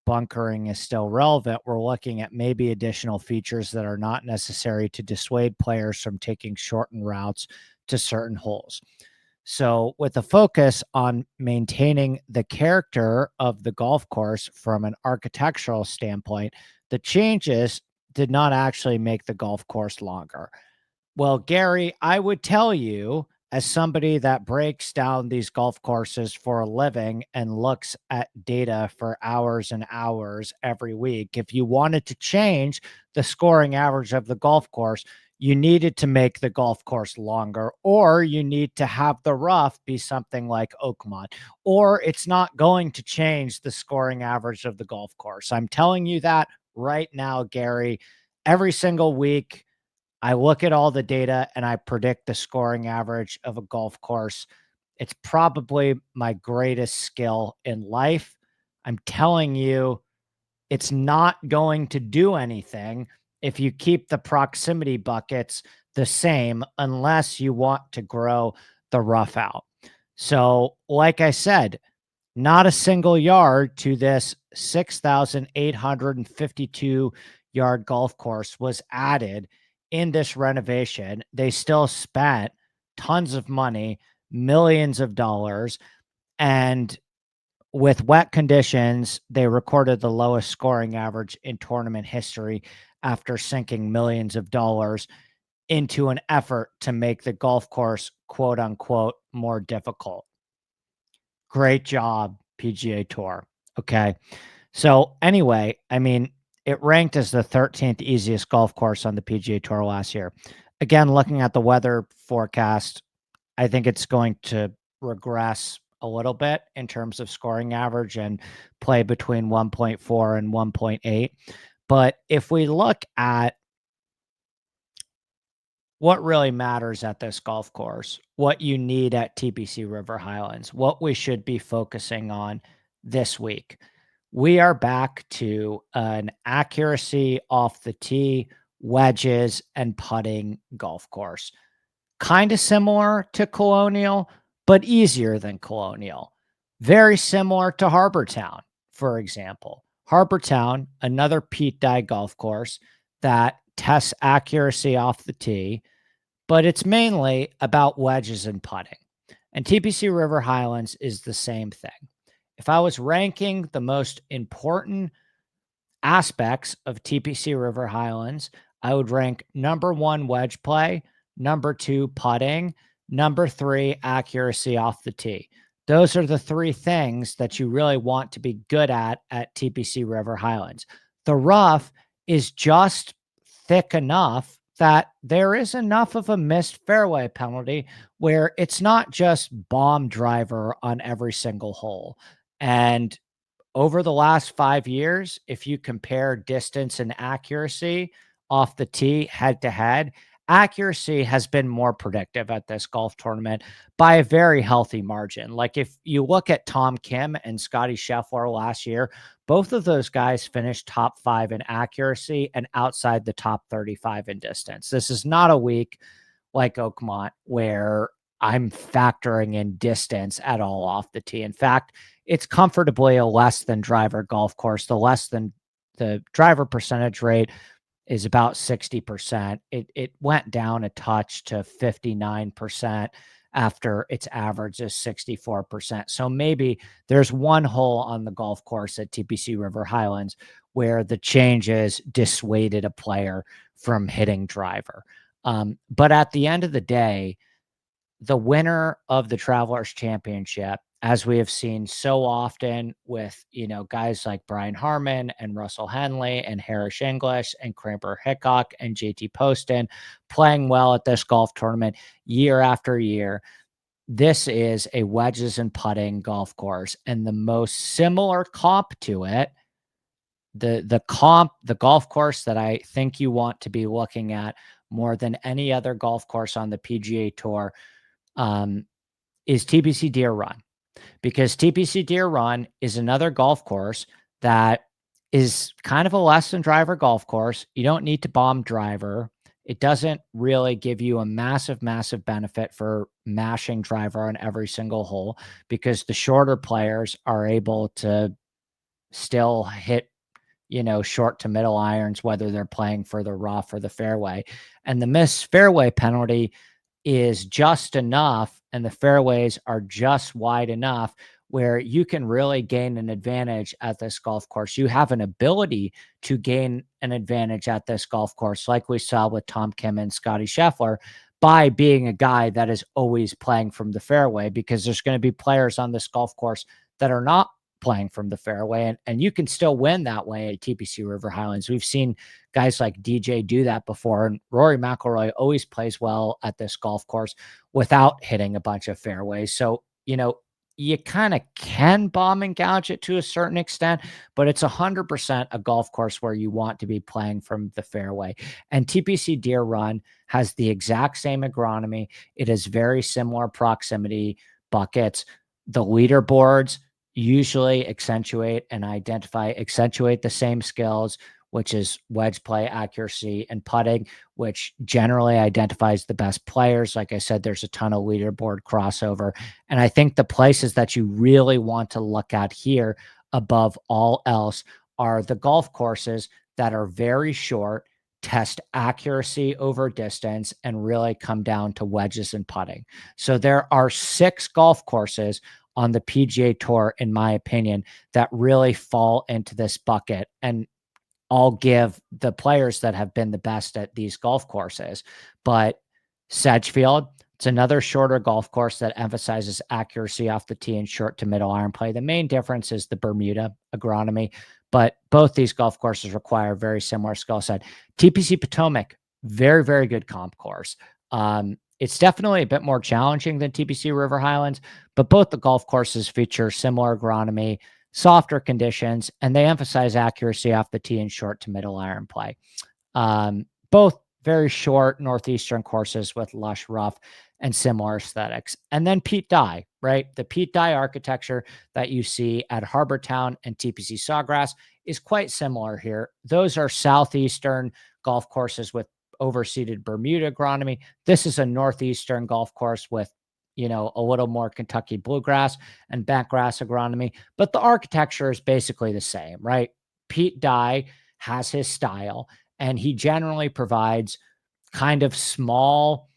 bunkering is still relevant, we're looking at maybe additional features that are not necessary to dissuade players from taking shortened routes to certain holes. So with a focus on maintaining the character of the golf course from an architectural standpoint, the changes did not actually make the golf course longer. Well, Gary, I would tell you, as somebody that breaks down these golf courses for a living and looks at data for hours and hours every week, if you wanted to change the scoring average of the golf course, you needed to make the golf course longer, or you need to have the rough be something like Oakmont, or it's not going to change the scoring average of the golf course. I'm telling you that right now, Gary. Every single week, I look at all the data and I predict the scoring average of a golf course. It's probably my greatest skill in life. I'm telling you, it's not going to do anything if you keep the proximity buckets the same unless you want to grow the rough out. So, like I said, not a single yard to this 6,852 yard golf course was added in this renovation. They still spent tons of money, millions of dollars, and with wet conditions, they recorded the lowest scoring average in tournament history after sinking millions of dollars into an effort to make the golf course, quote unquote, more difficult. Great job, PGA Tour. Okay. So, anyway, I mean, it ranked as the 13th easiest golf course on the PGA Tour last year. Again, looking at the weather forecast, I think it's going to regress a little bit in terms of scoring average and play between 1.4 and 1.8. But if we look at what really matters at this golf course, what you need at TPC River Highlands, what we should be focusing on this week, we are back to an accuracy off the tee, wedges, and putting golf course. Kind of similar to Colonial, but easier than Colonial. Very similar to Harbor Town, for example. Harbor Town, another Pete Dye golf course that tests accuracy off the tee, but it's mainly about wedges and putting. And TPC River Highlands is the same thing. If I was ranking the most important aspects of TPC River Highlands, I would rank number 1 wedge play, number 2 putting, number 3 accuracy off the tee. Those are the 3 things that you really want to be good at TPC River Highlands. The rough is just thick enough that there is enough of a missed fairway penalty where it's not just bomb driver on every single hole. And over the last 5 years, if you compare distance and accuracy off the tee head to head, accuracy has been more predictive at this golf tournament by a very healthy margin. Like if you look at Tom Kim and Scotty Scheffler last year, both of those guys finished top 5 in accuracy and outside the top 35 in distance. This is not a week like Oakmont where I'm factoring in distance at all off the tee. In fact, it's comfortably a less than driver golf course. The driver percentage rate is about 60%. It went down a touch to 59% after its average is 64%. So maybe there's one hole on the golf course at TPC River Highlands where the changes dissuaded a player from hitting driver. But at the end of the day, the winner of the Travelers Championship, as we have seen so often with, guys like Brian Harman and Russell Henley and Harris English and Cramper Hickok and JT Poston playing well at this golf tournament year after year. This is a wedges and putting golf course, and the most similar comp to it, the golf course that I think you want to be looking at more than any other golf course on the PGA Tour, is TPC Deer Run, because TPC Deer Run is another golf course that is kind of a less than driver golf course. You don't need to bomb driver. It doesn't really give you a massive benefit for mashing driver on every single hole because the shorter players are able to still hit, short to middle irons, whether they're playing for the rough or the fairway. And the missed fairway penalty is just enough, and the fairways are just wide enough where you can really gain an advantage at this golf course. You have an ability to gain an advantage at this golf course, like we saw with Tom Kim and Scotty Scheffler, by being a guy that is always playing from the fairway, because there's going to be players on this golf course that are not playing from the fairway, and you can still win that way at TPC River Highlands. We've seen guys like DJ do that before, and Rory McIlroy always plays well at this golf course without hitting a bunch of fairways. So, you kind of can bomb and gouge it to a certain extent, but it's 100% a golf course where you want to be playing from the fairway. And TPC Deer Run has the exact same agronomy. It has very similar proximity buckets. The leaderboards usually accentuate the same skills, which is wedge play, accuracy, and putting, which generally identifies the best players. Like I said, there's a ton of leaderboard crossover. And I think the places that you really want to look at here above all else are the golf courses that are very short, test accuracy over distance, and really come down to wedges and putting. So there are 6 golf courses on the PGA Tour, in my opinion, that really fall into this bucket. And I'll give the players that have been the best at these golf courses. But Sedgefield, it's another shorter golf course that emphasizes accuracy off the tee and short to middle iron play. The main difference is the Bermuda agronomy, but both these golf courses require very similar skill set. TPC Potomac, very, very good comp course. It's definitely a bit more challenging than TPC River Highlands, but both the golf courses feature similar agronomy, softer conditions, and they emphasize accuracy off the tee and short to middle iron play. Both very short northeastern courses with lush rough and similar aesthetics. And then Pete Dye, right? The Pete Dye architecture that you see at Harbor Town and TPC Sawgrass is quite similar here. Those are southeastern golf courses with overseeded Bermuda agronomy. This is a northeastern golf course with, a little more Kentucky bluegrass and bentgrass agronomy, but the architecture is basically the same, right? Pete Dye has his style, and he generally provides kind of small,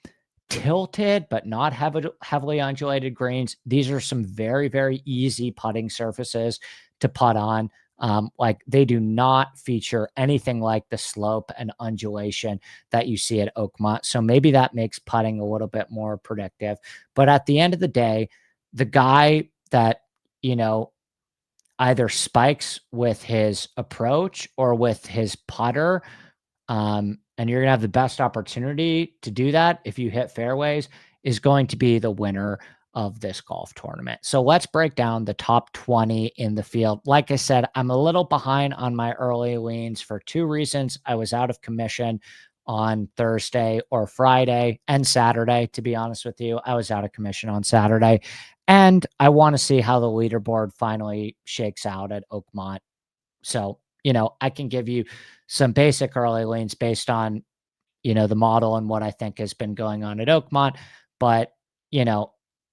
tilted, but not heavily undulated greens. These are some very, very easy putting surfaces to putt on. Like, they do not feature anything like the slope and undulation that you see at Oakmont. So maybe that makes putting a little bit more predictive. But at the end of the day, the guy that, either spikes with his approach or with his putter, and you're going to have the best opportunity to do that if you hit fairways, is going to be the winner of this golf tournament. So let's break down the top 20 in the field. Like I said, I'm a little behind on my early leans for 2 reasons. I was out of commission on Thursday or Friday and Saturday. To be honest with you, I was out of commission on Saturday, and I want to see how the leaderboard finally shakes out at Oakmont. So, I can give you some basic early leans based on, the model and what I think has been going on at Oakmont. But,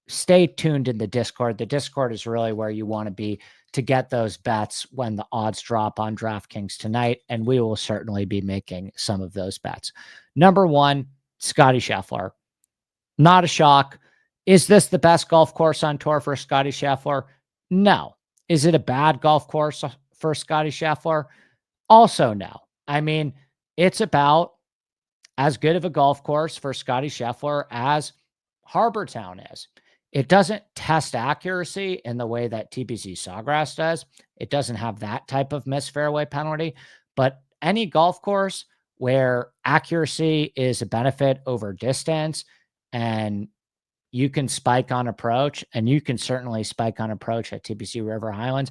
stay tuned in the Discord. The Discord is really where you want to be to get those bets when the odds drop on DraftKings tonight, and we will certainly be making some of those bets. Number 1, Scotty Scheffler. Not a shock. Is this the best golf course on tour for Scotty Scheffler? No. Is it a bad golf course for Scotty Scheffler? Also no. I mean, it's about as good of a golf course for Scotty Scheffler as Harbor Town is. It doesn't test accuracy in the way that TPC Sawgrass does. It doesn't have that type of missed fairway penalty, but any golf course where accuracy is a benefit over distance, and you can spike on approach, and you can certainly spike on approach at TPC River Highlands,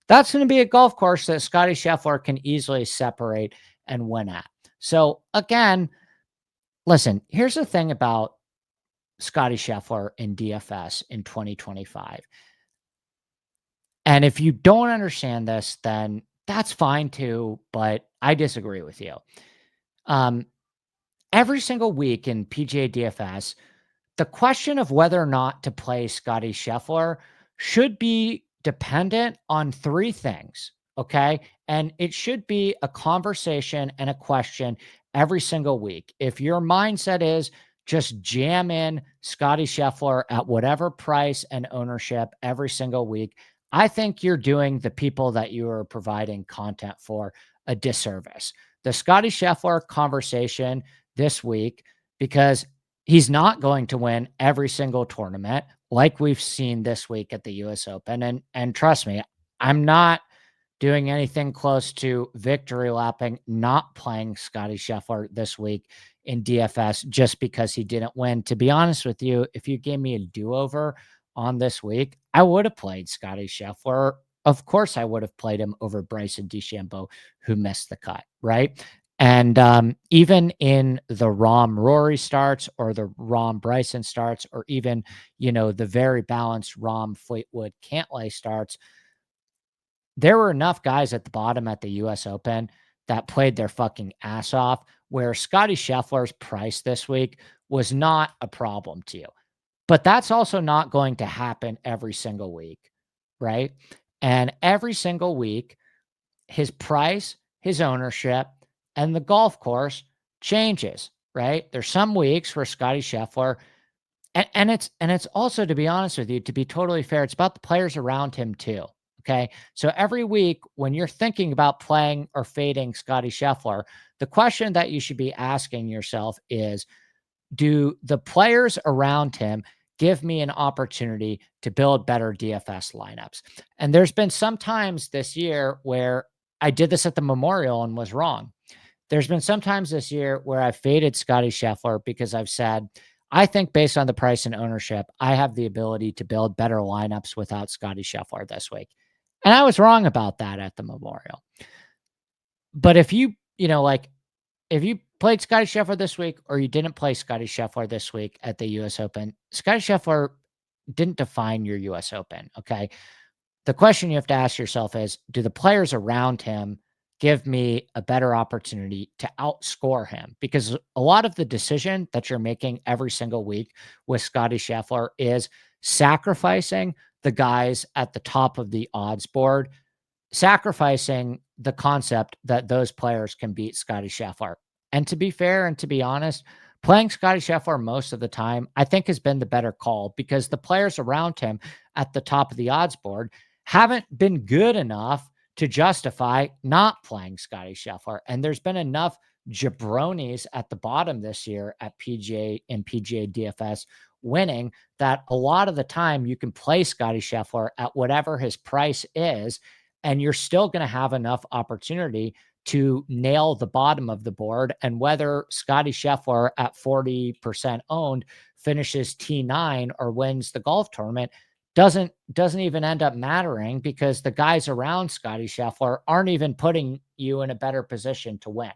that's going to be a golf course that Scotty Scheffler can easily separate and win at. So again, listen, here's the thing about Scotty Scheffler in DFS in 2025. And if you don't understand this, then that's fine too, but I disagree with you. Every single week in PGA DFS, the question of whether or not to play Scotty Scheffler should be dependent on 3 things. Okay. And it should be a conversation and a question every single week. If your mindset is just jam in Scotty Scheffler at whatever price and ownership every single week, I think you're doing the people that you are providing content for a disservice. The Scotty Scheffler conversation this week, because he's not going to win every single tournament like we've seen this week at the US Open. And trust me, I'm not doing anything close to victory lapping, not playing Scotty Scheffler this week in DFS just because he didn't win. To be honest with you, if you gave me a do-over on this week, I would have played Scotty Scheffler. Of course, I would have played him over Bryson DeChambeau, who missed the cut, right? And even in the Rahm Rory starts or the Rahm Bryson starts, or even, the very balanced Rahm Fleetwood Cantlay starts, there were enough guys at the bottom at the US Open that played their fucking ass off, where Scotty Scheffler's price this week was not a problem to you. But that's also not going to happen every single week, right? And every single week, his price, his ownership, and the golf course changes, right? There's some weeks where Scotty Scheffler, and it's also, to be honest with you, to be totally fair, it's about the players around him too. Okay. So every week when you're thinking about playing or fading Scotty Scheffler, the question that you should be asking yourself is, do the players around him give me an opportunity to build better DFS lineups? And there's been some times this year where I did this at the Memorial and was wrong. There's been some times this year where I faded Scotty Scheffler because I've said, I think based on the price and ownership, I have the ability to build better lineups without Scotty Scheffler this week. And I was wrong about that at the Memorial. But if you played Scotty Scheffler this week or you didn't play Scotty Scheffler this week at the US Open, Scotty Scheffler didn't define your US Open, okay? The question you have to ask yourself is, do the players around him give me a better opportunity to outscore him? Because a lot of the decision that you're making every single week with Scotty Scheffler is sacrificing the guys at the top of the odds board, sacrificing the concept that those players can beat Scotty Scheffler. And to be fair and to be honest, playing Scotty Scheffler most of the time, I think, has been the better call, because the players around him at the top of the odds board haven't been good enough to justify not playing Scotty Scheffler. And there's been enough jabronis at the bottom this year at PGA and PGA DFS winning that a lot of the time you can play Scotty Scheffler at whatever his price is, and you're still going to have enough opportunity to nail the bottom of the board. And whether Scotty Scheffler at 40% owned finishes T9 or wins the golf tournament doesn't even end up mattering, because the guys around Scotty Scheffler aren't even putting you in a better position to win.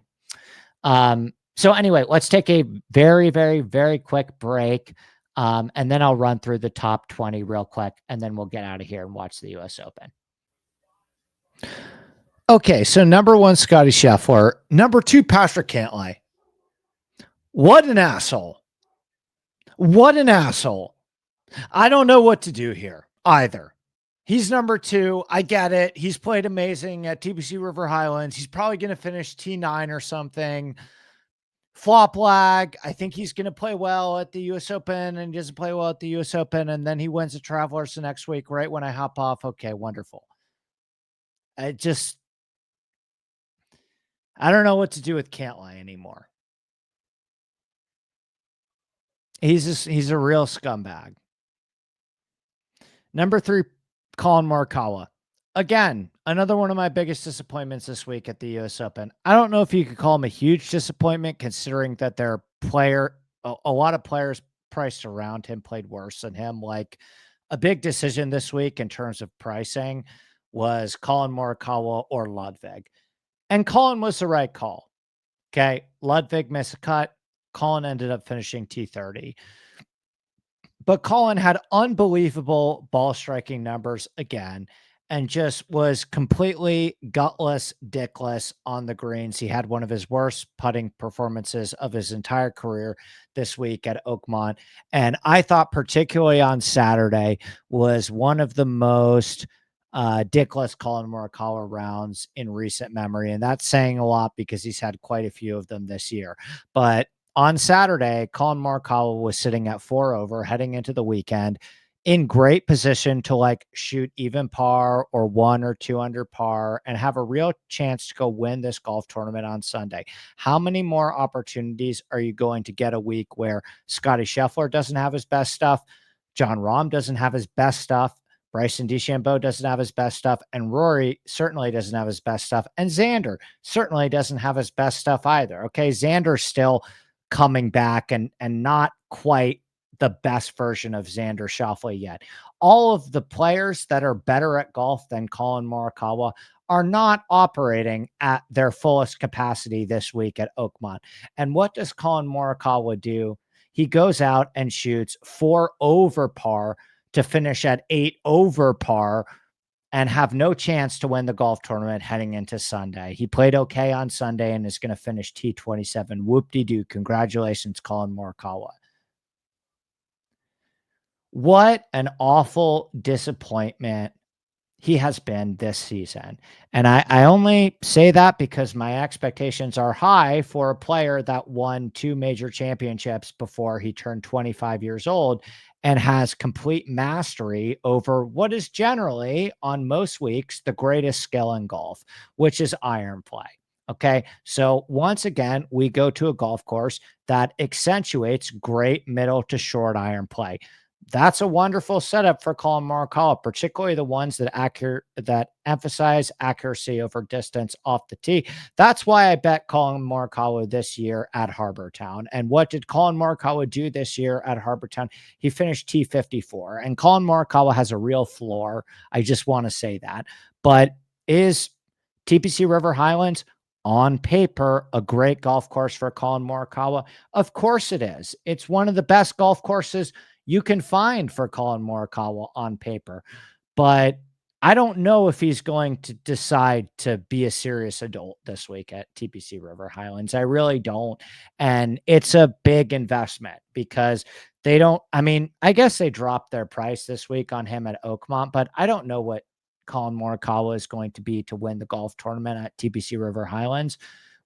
So anyway, let's take a very, very, very quick break. And then I'll run through the top 20 real quick, and then we'll get out of here and watch the US Open. Okay, so number one, Scotty Scheffler. Number two, Patrick Cantlay. What an asshole. What an asshole. I don't know what to do here either. He's number two. I get it. He's played amazing at TPC River Highlands. He's probably going to finish T9 or something. Flop lag. I think he's going to play well at the US Open, and he doesn't play well at the US Open, and then he wins the Travelers the next week, right when I hop off. Okay, wonderful. I don't know what to do with Cantlay anymore. He's a real scumbag. Number three, Colin Morikawa. Again, another one of my biggest disappointments this week at the US Open. I don't know if you could call him a huge disappointment, considering that a lot of players priced around him played worse than him. Like, a big decision this week in terms of pricing was Colin Morikawa or Ludwig. And Colin was the right call. Okay. Ludwig missed a cut. Colin ended up finishing T30. But Colin had unbelievable ball striking numbers again, and just was completely gutless, dickless on the greens. He had one of his worst putting performances of his entire career this week at Oakmont. And I thought particularly on Saturday was one of the most Dickless Colin Morikawa rounds in recent memory. And that's saying a lot because he's had quite a few of them this year. But on Saturday, Colin Morikawa was sitting at 4 over heading into the weekend, in great position to like shoot even par or 1 or 2 under par and have a real chance to go win this golf tournament on Sunday. How many more opportunities are you going to get a week where Scotty Scheffler doesn't have his best stuff, John Rahm doesn't have his best stuff, Bryson DeChambeau doesn't have his best stuff, and Rory certainly doesn't have his best stuff, and Xander certainly doesn't have his best stuff either. Okay, Xander's still coming back and not quite the best version of Xander Schauffele yet. All of the players that are better at golf than Colin Morikawa are not operating at their fullest capacity this week at Oakmont. And what does Colin Morikawa do? He goes out and shoots 4 over par to finish at 8 over par and have no chance to win the golf tournament heading into Sunday. He played okay on Sunday and is going to finish T27. Whoop-de-doo. Congratulations, Colin Morikawa. What an awful disappointment he has been this season. And I only say that because my expectations are high for a player that won 2 major championships before he turned 25 years old and has complete mastery over what is generally, on most weeks, the greatest skill in golf, which is iron play. Okay, so once again, we go to a golf course that accentuates great middle to short iron play. That's a wonderful setup for Colin Morikawa, particularly the ones that emphasize accuracy over distance off the tee. That's why I bet Colin Morikawa this year at Harbour Town. And what did Colin Morikawa do this year at Harbour Town? He finished T54. And Colin Morikawa has a real floor. I just want to say that. But is TPC River Highlands on paper a great golf course for Colin Morikawa? Of course it is. It's one of the best golf courses you can find for Colin Morikawa on paper. But I don't know if he's going to decide to be a serious adult this week at TPC River Highlands. I really don't. And it's a big investment because they don't, I mean, I guess they dropped their price this week on him at Oakmont, but I don't know what Colin Morikawa is going to be to win the golf tournament at TPC River Highlands.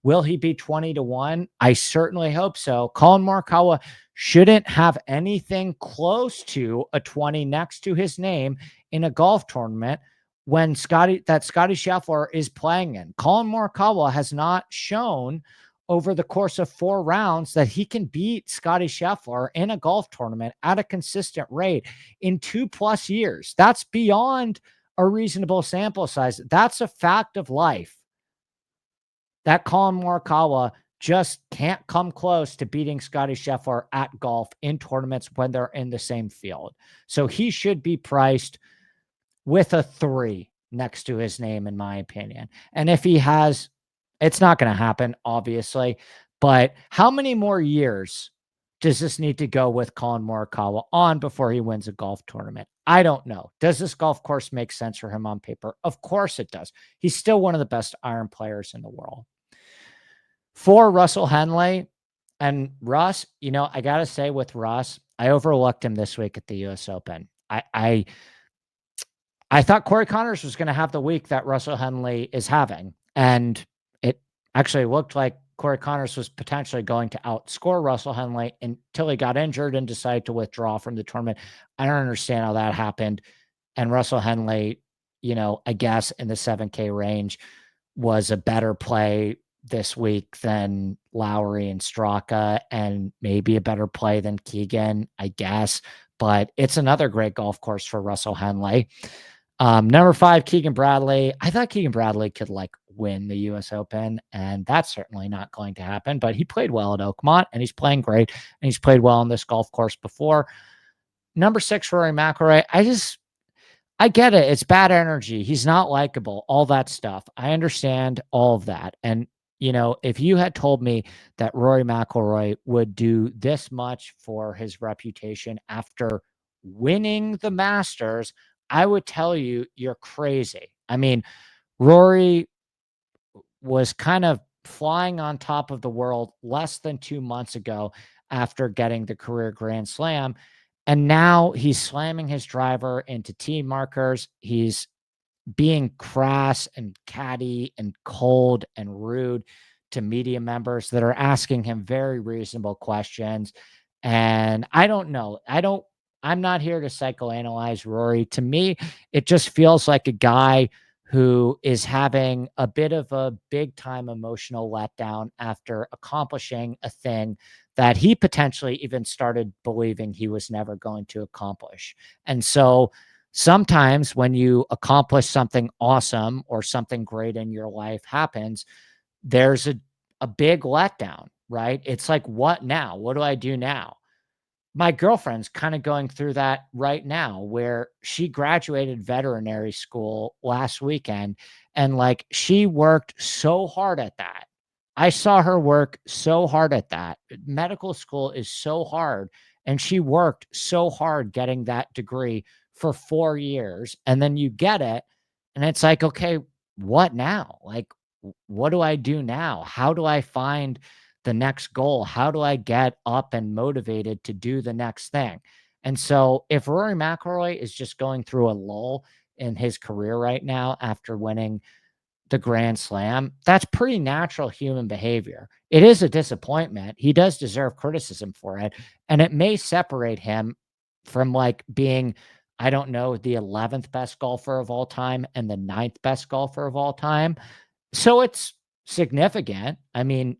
Will he be 20-1? I certainly hope so. Colin Morikawa shouldn't have anything close to a 20 next to his name in a golf tournament when Scotty Scheffler is playing in. Colin Morikawa has not shown over the course of 4 rounds that he can beat Scotty Scheffler in a golf tournament at a consistent rate in 2+ years. That's beyond a reasonable sample size. That's a fact of life. That Colin Morikawa just can't come close to beating Scotty Scheffler at golf in tournaments when they're in the same field. So he should be priced with a 3 next to his name, in my opinion. And if he has, it's not going to happen, obviously. But how many more years does this need to go with Colin Morikawa on before he wins a golf tournament? I don't know. Does this golf course make sense for him on paper? Of course it does. He's still one of the best iron players in the world. For Russell Henley and Russ, you know, I got to say with Russ, I overlooked him this week at the US Open. I thought Corey Connors was going to have the week that Russell Henley is having. And it actually looked like Corey Connors was potentially going to outscore Russell Henley until he got injured and decided to withdraw from the tournament. I don't understand how that happened. And Russell Henley, you know, I guess in the 7K range was a better play this week than Lowry and Straka, and maybe a better play than Keegan, I guess. But it's another great golf course for Russell Henley. Number 5, Keegan Bradley. I thought Keegan Bradley could win the US Open, and that's certainly not going to happen, but he played well at Oakmont and he's playing great and he's played well on this golf course before. Number 6, Rory McIlroy. I get it. It's bad energy. He's not likable, all that stuff. I understand all of that. And, you know, if you had told me that Rory McIlroy would do this much for his reputation after winning the Masters, I would tell you you're crazy. I mean, Rory was kind of flying on top of the world less than 2 months ago after getting the career Grand Slam. And now he's slamming his driver into tee markers. He's being crass and catty and cold and rude to media members that are asking him very reasonable questions. And I don't know. I'm not here to psychoanalyze Rory. To me, it just feels like a guy who is having a bit of a big time emotional letdown after accomplishing a thing that he potentially even started believing he was never going to accomplish. And so sometimes when you accomplish something awesome or something great in your life happens, there's a big letdown, right? It's like, what now? What do I do now? My girlfriend's kind of going through that right now, where she graduated veterinary school last weekend, and like she worked so hard at that. I saw her work so hard at that. Medical school is so hard, and she worked so hard getting that degree for 4 years, and then you get it, and it's like, okay, what now? Like, what do I do now? How do I find the next goal? How do I get up and motivated to do the next thing? And so if Rory McIlroy is just going through a lull in his career right now after winning the Grand Slam, that's pretty natural human behavior. It is a disappointment. He does deserve criticism for it. And it may separate him from like being, I don't know, the 11th best golfer of all time and the 9th best golfer of all time. So it's significant. I mean,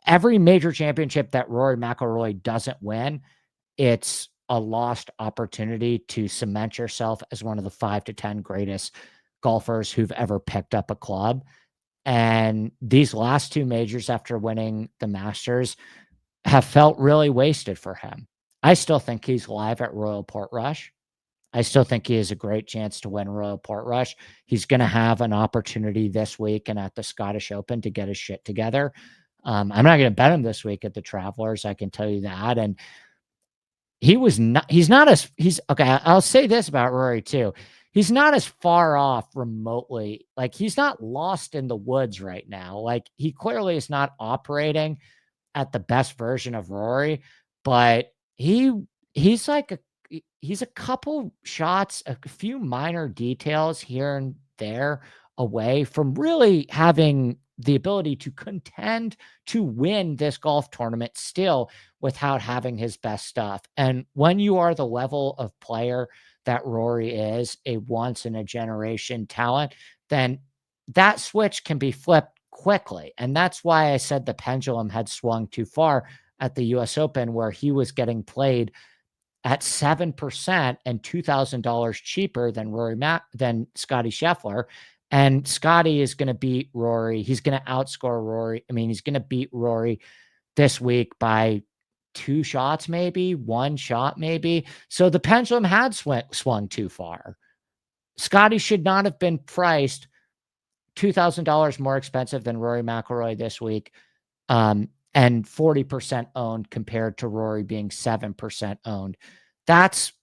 every major championship that Rory McIlroy doesn't win, it's a lost opportunity to cement yourself as one of the 5 to 10 greatest golfers who've ever picked up a club. And these last 2 majors after winning the Masters have felt really wasted for him. I still think he's live at Royal Portrush. I still think he has a great chance to win Royal Portrush. He's going to have an opportunity this week and at the Scottish Open to get his shit together. I'm not going to bet him this week at the Travelers. I can tell you that. And he's not as okay. I'll say this about Rory too. He's not as far off remotely. Like he's not lost in the woods right now. Like he clearly is not operating at the best version of Rory, but he's like he's a couple shots, a few minor details here and there away from really having the ability to contend to win this golf tournament still without having his best stuff. And when you are the level of player that Rory is, a once in a generation talent, then that switch can be flipped quickly. And that's why I said the pendulum had swung too far at the US Open, where he was getting played at 7% and $2,000 cheaper than Scotty Scheffler. And Scotty is going to beat Rory. He's going to outscore Rory. I mean, he's going to beat Rory this week by 2 shots, maybe 1 shot, maybe. So the pendulum had swung too far. Scotty should not have been priced $2,000 more expensive than Rory McIlroy this week, and 40% owned compared to Rory being 7% owned. That's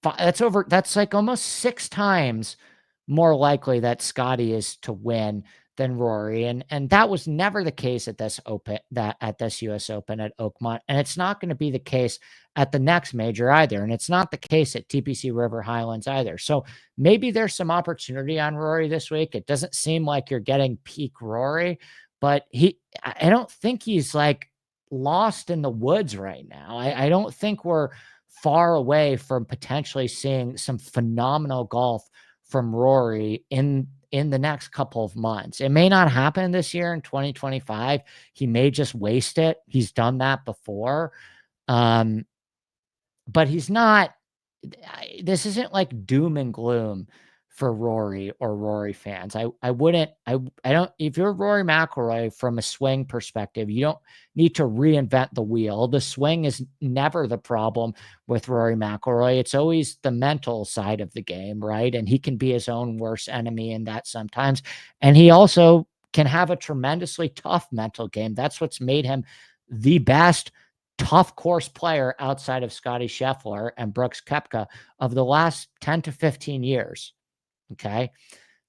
like almost 6 times more likely that Scotty is to win than Rory. And that was never the case at this US Open at Oakmont. And it's not going to be the case at the next major either. And it's not the case at TPC River Highlands either. So maybe there's some opportunity on Rory this week. It doesn't seem like you're getting peak Rory, but I don't think he's like lost in the woods right now. I don't think we're far away from potentially seeing some phenomenal golf from Rory in the next couple of months. It may not happen this year in 2025. He may just waste it. He's done that before. But he's not, this isn't like doom and gloom for Rory or Rory fans. I don't, if you're Rory McIlroy from a swing perspective, you don't need to reinvent the wheel. The swing is never the problem with Rory McIlroy. It's always the mental side of the game, right? And he can be his own worst enemy in that sometimes. And he also can have a tremendously tough mental game. That's what's made him the best tough course player outside of Scotty Scheffler and Brooks Koepka of the last 10 to 15 years. Okay.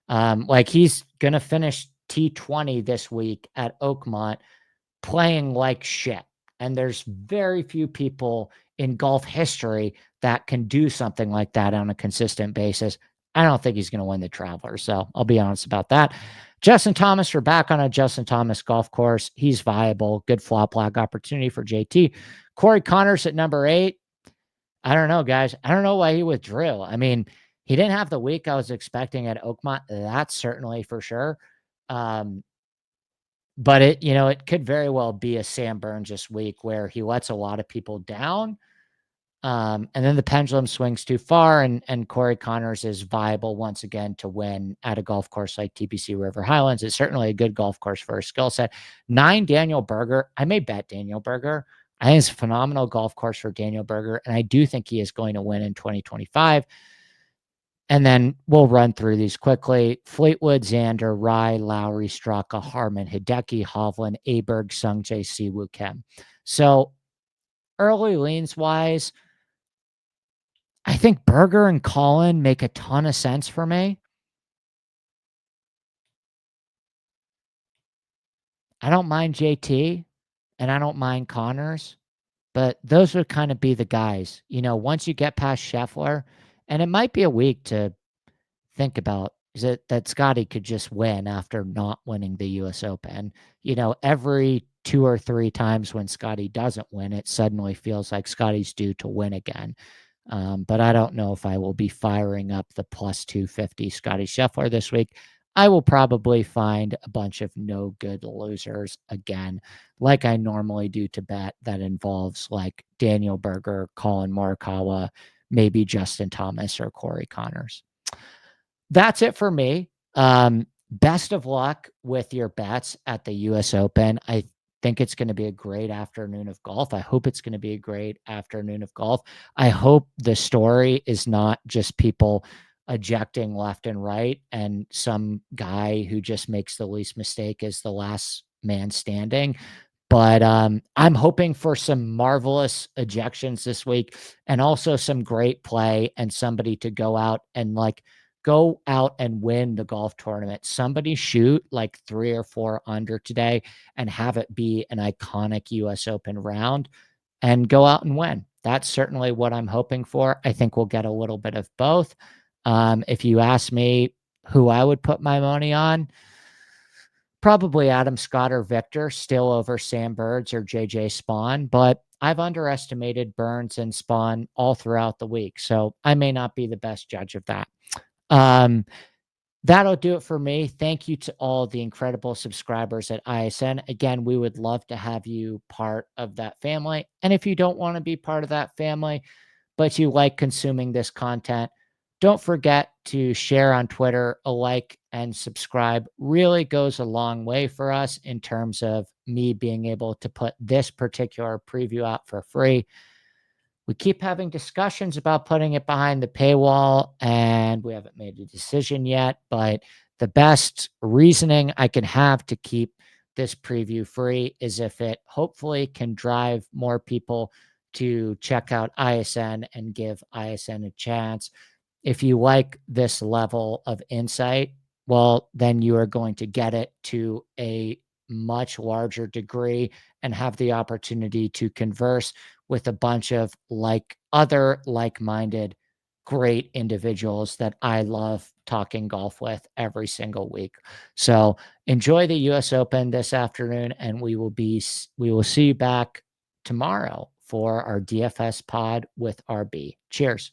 Like he's going to finish T20 this week at Oakmont playing like shit. And there's very few people in golf history that can do something like that on a consistent basis. I don't think he's going to win the Traveler. So I'll be honest about that. Justin Thomas, we're back on a Justin Thomas golf course. He's viable. Good flop lag opportunity for JT. Corey Connors at number 8. I don't know, guys. I don't know why he withdrew. I mean, he didn't have the week I was expecting at Oakmont. That's certainly for sure. But it could very well be a Sam Burns this week where he lets a lot of people down. And then the pendulum swings too far, and Corey Connors is viable once again to win at a golf course like TPC River Highlands. It's certainly a good golf course for a skill set. 9, Daniel Berger. I may bet Daniel Berger. I think it's a phenomenal golf course for Daniel Berger, and I do think he is going to win in 2025. And then we'll run through these quickly. Fleetwood, Xander, Rye, Lowry, Straka, Harmon, Hideki, Hovland, Aberg, Sungjae, Siwoo Kim. So early leans wise, I think Berger and Collin make a ton of sense for me. I don't mind JT and I don't mind Connors, but those would kind of be the guys. Once you get past Scheffler, and it might be a week to think about, is it that Scotty could just win after not winning the US Open? Every 2 or 3 times when Scotty doesn't win, it suddenly feels like Scotty's due to win again. But I don't know if I will be firing up the plus 250 Scotty Scheffler this week. I will probably find a bunch of no good losers again, like I normally do to bet that involves like Daniel Berger, Colin Morikawa, maybe Justin Thomas or Corey Connors. That's it for me. Best of luck with your bets at the US Open. I think it's going to be a great afternoon of golf. I hope it's going to be a great afternoon of golf. I hope the story is not just people ejecting left and right and some guy who just makes the least mistake is the last man standing. But I'm hoping for some marvelous ejections this week and also some great play and somebody to go out and win the golf tournament. Somebody shoot like 3 or 4 under today and have it be an iconic US Open round and go out and win. That's certainly what I'm hoping for. I think we'll get a little bit of both. If you ask me who I would put my money on, probably Adam Scott or Victor, still over Sam Burns or JJ Spawn, but I've underestimated Burns and Spawn all throughout the week, so I may not be the best judge of that. That'll do it for me. Thank you to all the incredible subscribers at ISN. Again, we would love to have you part of that family. And if you don't want to be part of that family, but you like consuming this content, don't forget to share on Twitter. A like and subscribe really goes a long way for us in terms of me being able to put this particular preview out for free. We keep having discussions about putting it behind the paywall, and we haven't made a decision yet, but the best reasoning I can have to keep this preview free is if it hopefully can drive more people to check out ISN and give ISN a chance. If you like this level of insight, well, then you are going to get it to a much larger degree and have the opportunity to converse with a bunch of other like-minded great individuals that I love talking golf with every single week. So enjoy the US Open this afternoon, and we will see you back tomorrow for our DFS pod with RB. Cheers.